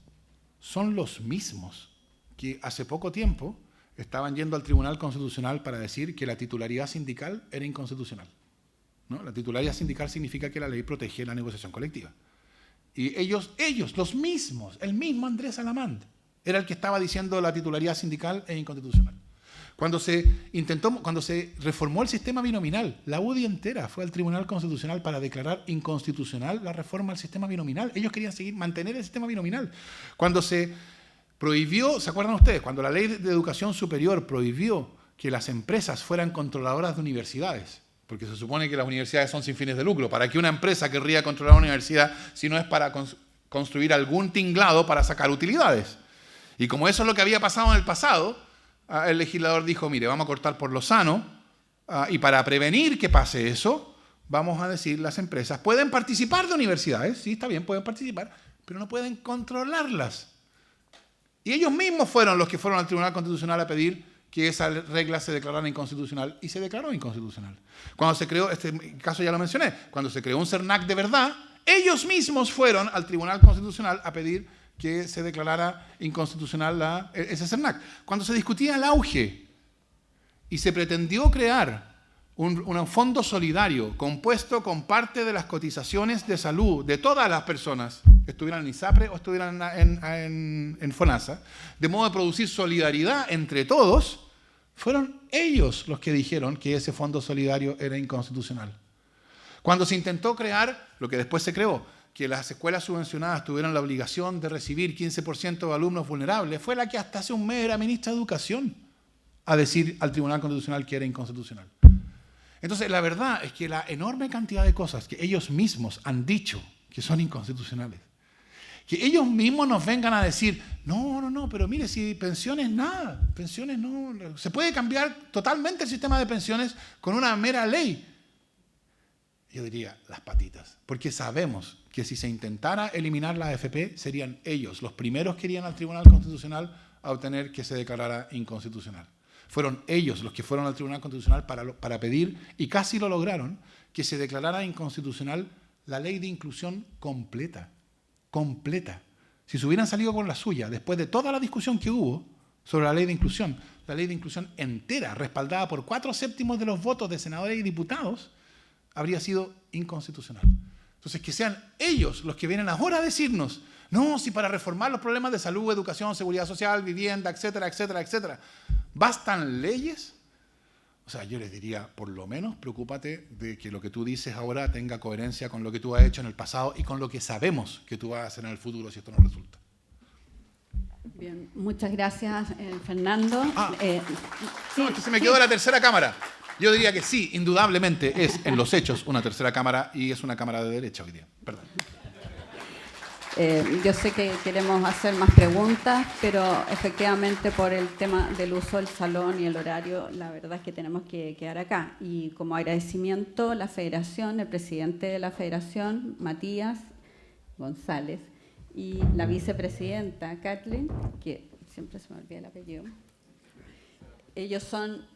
son los mismos que hace poco tiempo estaban yendo al Tribunal Constitucional para decir que la titularidad sindical era inconstitucional, ¿no? La titularidad sindical significa que la ley protege la negociación colectiva. Y ellos, los mismos, el mismo Andrés Alamand, era el que estaba diciendo la titularidad sindical es inconstitucional. Cuando se reformó el sistema binominal, la UDI entera fue al Tribunal Constitucional para declarar inconstitucional la reforma al sistema binominal. Ellos querían mantener el sistema binominal. Cuando se prohibió, ¿se acuerdan ustedes? Cuando la Ley de Educación Superior prohibió que las empresas fueran controladoras de universidades, porque se supone que las universidades son sin fines de lucro. ¿Para qué una empresa querría controlar una universidad si no es para construir algún tinglado para sacar utilidades? Y como eso es lo que había pasado en el pasado, el legislador dijo, mire, vamos a cortar por lo sano, y para prevenir que pase eso, vamos a decir, las empresas pueden participar de universidades, sí, está bien, pueden participar, pero no pueden controlarlas. Y ellos mismos fueron los que fueron al Tribunal Constitucional a pedir que esa regla se declarara inconstitucional, y se declaró inconstitucional. Cuando se creó, este caso ya lo mencioné, cuando se creó un CERNAC de verdad, ellos mismos fueron al Tribunal Constitucional a pedir que se declarara inconstitucional ese CERNAC. Cuando se discutía el auge y se pretendió crear un fondo solidario compuesto con parte de las cotizaciones de salud de todas las personas, estuvieran en ISAPRE o estuvieran en FONASA, de modo de producir solidaridad entre todos, fueron ellos los que dijeron que ese fondo solidario era inconstitucional. Cuando se intentó crear, lo que después se creó, que las escuelas subvencionadas tuvieran la obligación de recibir 15% de alumnos vulnerables, fue la que hasta hace un mes era ministra de Educación a decir al Tribunal Constitucional que era inconstitucional. Entonces, la verdad es que la enorme cantidad de cosas que ellos mismos han dicho que son inconstitucionales, que ellos mismos nos vengan a decir, no, pero mire, si pensiones nada, pensiones no, se puede cambiar totalmente el sistema de pensiones con una mera ley. Yo diría, las patitas, porque sabemos que si se intentara eliminar la AFP, serían ellos los primeros que irían al Tribunal Constitucional a obtener que se declarara inconstitucional. Fueron ellos los que fueron al Tribunal Constitucional para pedir, y casi lo lograron, que se declarara inconstitucional la ley de inclusión completa. Si se hubieran salido con la suya, después de toda la discusión que hubo sobre la ley de inclusión entera, respaldada por 4/7 de los votos de senadores y diputados, habría sido inconstitucional. Entonces, que sean ellos los que vienen ahora a decirnos, no, si para reformar los problemas de salud, educación, seguridad social, vivienda, etcétera, etcétera, etcétera, bastan leyes. O sea, yo les diría, por lo menos, preocúpate de que lo que tú dices ahora tenga coherencia con lo que tú has hecho en el pasado y con lo que sabemos que tú vas a hacer en el futuro si esto no resulta. Bien, muchas gracias, Fernando. Sí, no, es que se me quedó la tercera cámara. Yo diría que sí, indudablemente es en los hechos una tercera cámara, y es una cámara de derecha hoy día. Perdón. Yo sé que queremos hacer más preguntas, pero efectivamente por el tema del uso del salón y el horario, la verdad es que tenemos que quedar acá. Y como agradecimiento, la Federación, el presidente de la Federación, Matías González, y la vicepresidenta, Kathleen, que siempre se me olvida el apellido, ellos son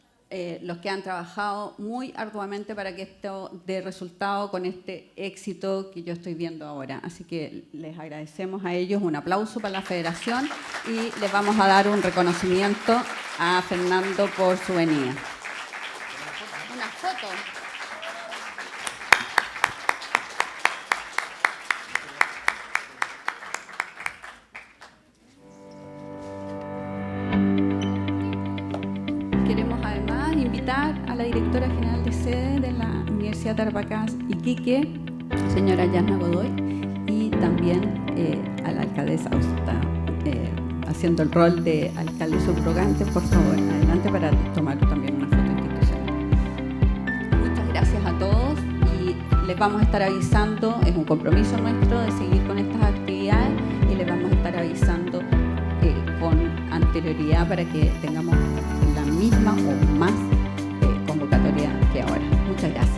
los que han trabajado muy arduamente para que esto dé resultado con este éxito que yo estoy viendo ahora. Así que les agradecemos a ellos, un aplauso para la Federación, y les vamos a dar un reconocimiento a Fernando por su venida. Una foto. Queremos además invitar a la directora general de sede de la Universidad Tarapacá Iquique, señora Yasna Godoy, y también a la alcaldesa, que está haciendo el rol de alcalde subrogante. Por favor, adelante para tomar también una foto institucional. Muchas gracias a todos, y les vamos a estar avisando, es un compromiso nuestro de seguir con estas actividades, y les vamos a estar avisando con anterioridad para que tengamos la misma o más convocatoria que ahora. Muchas gracias.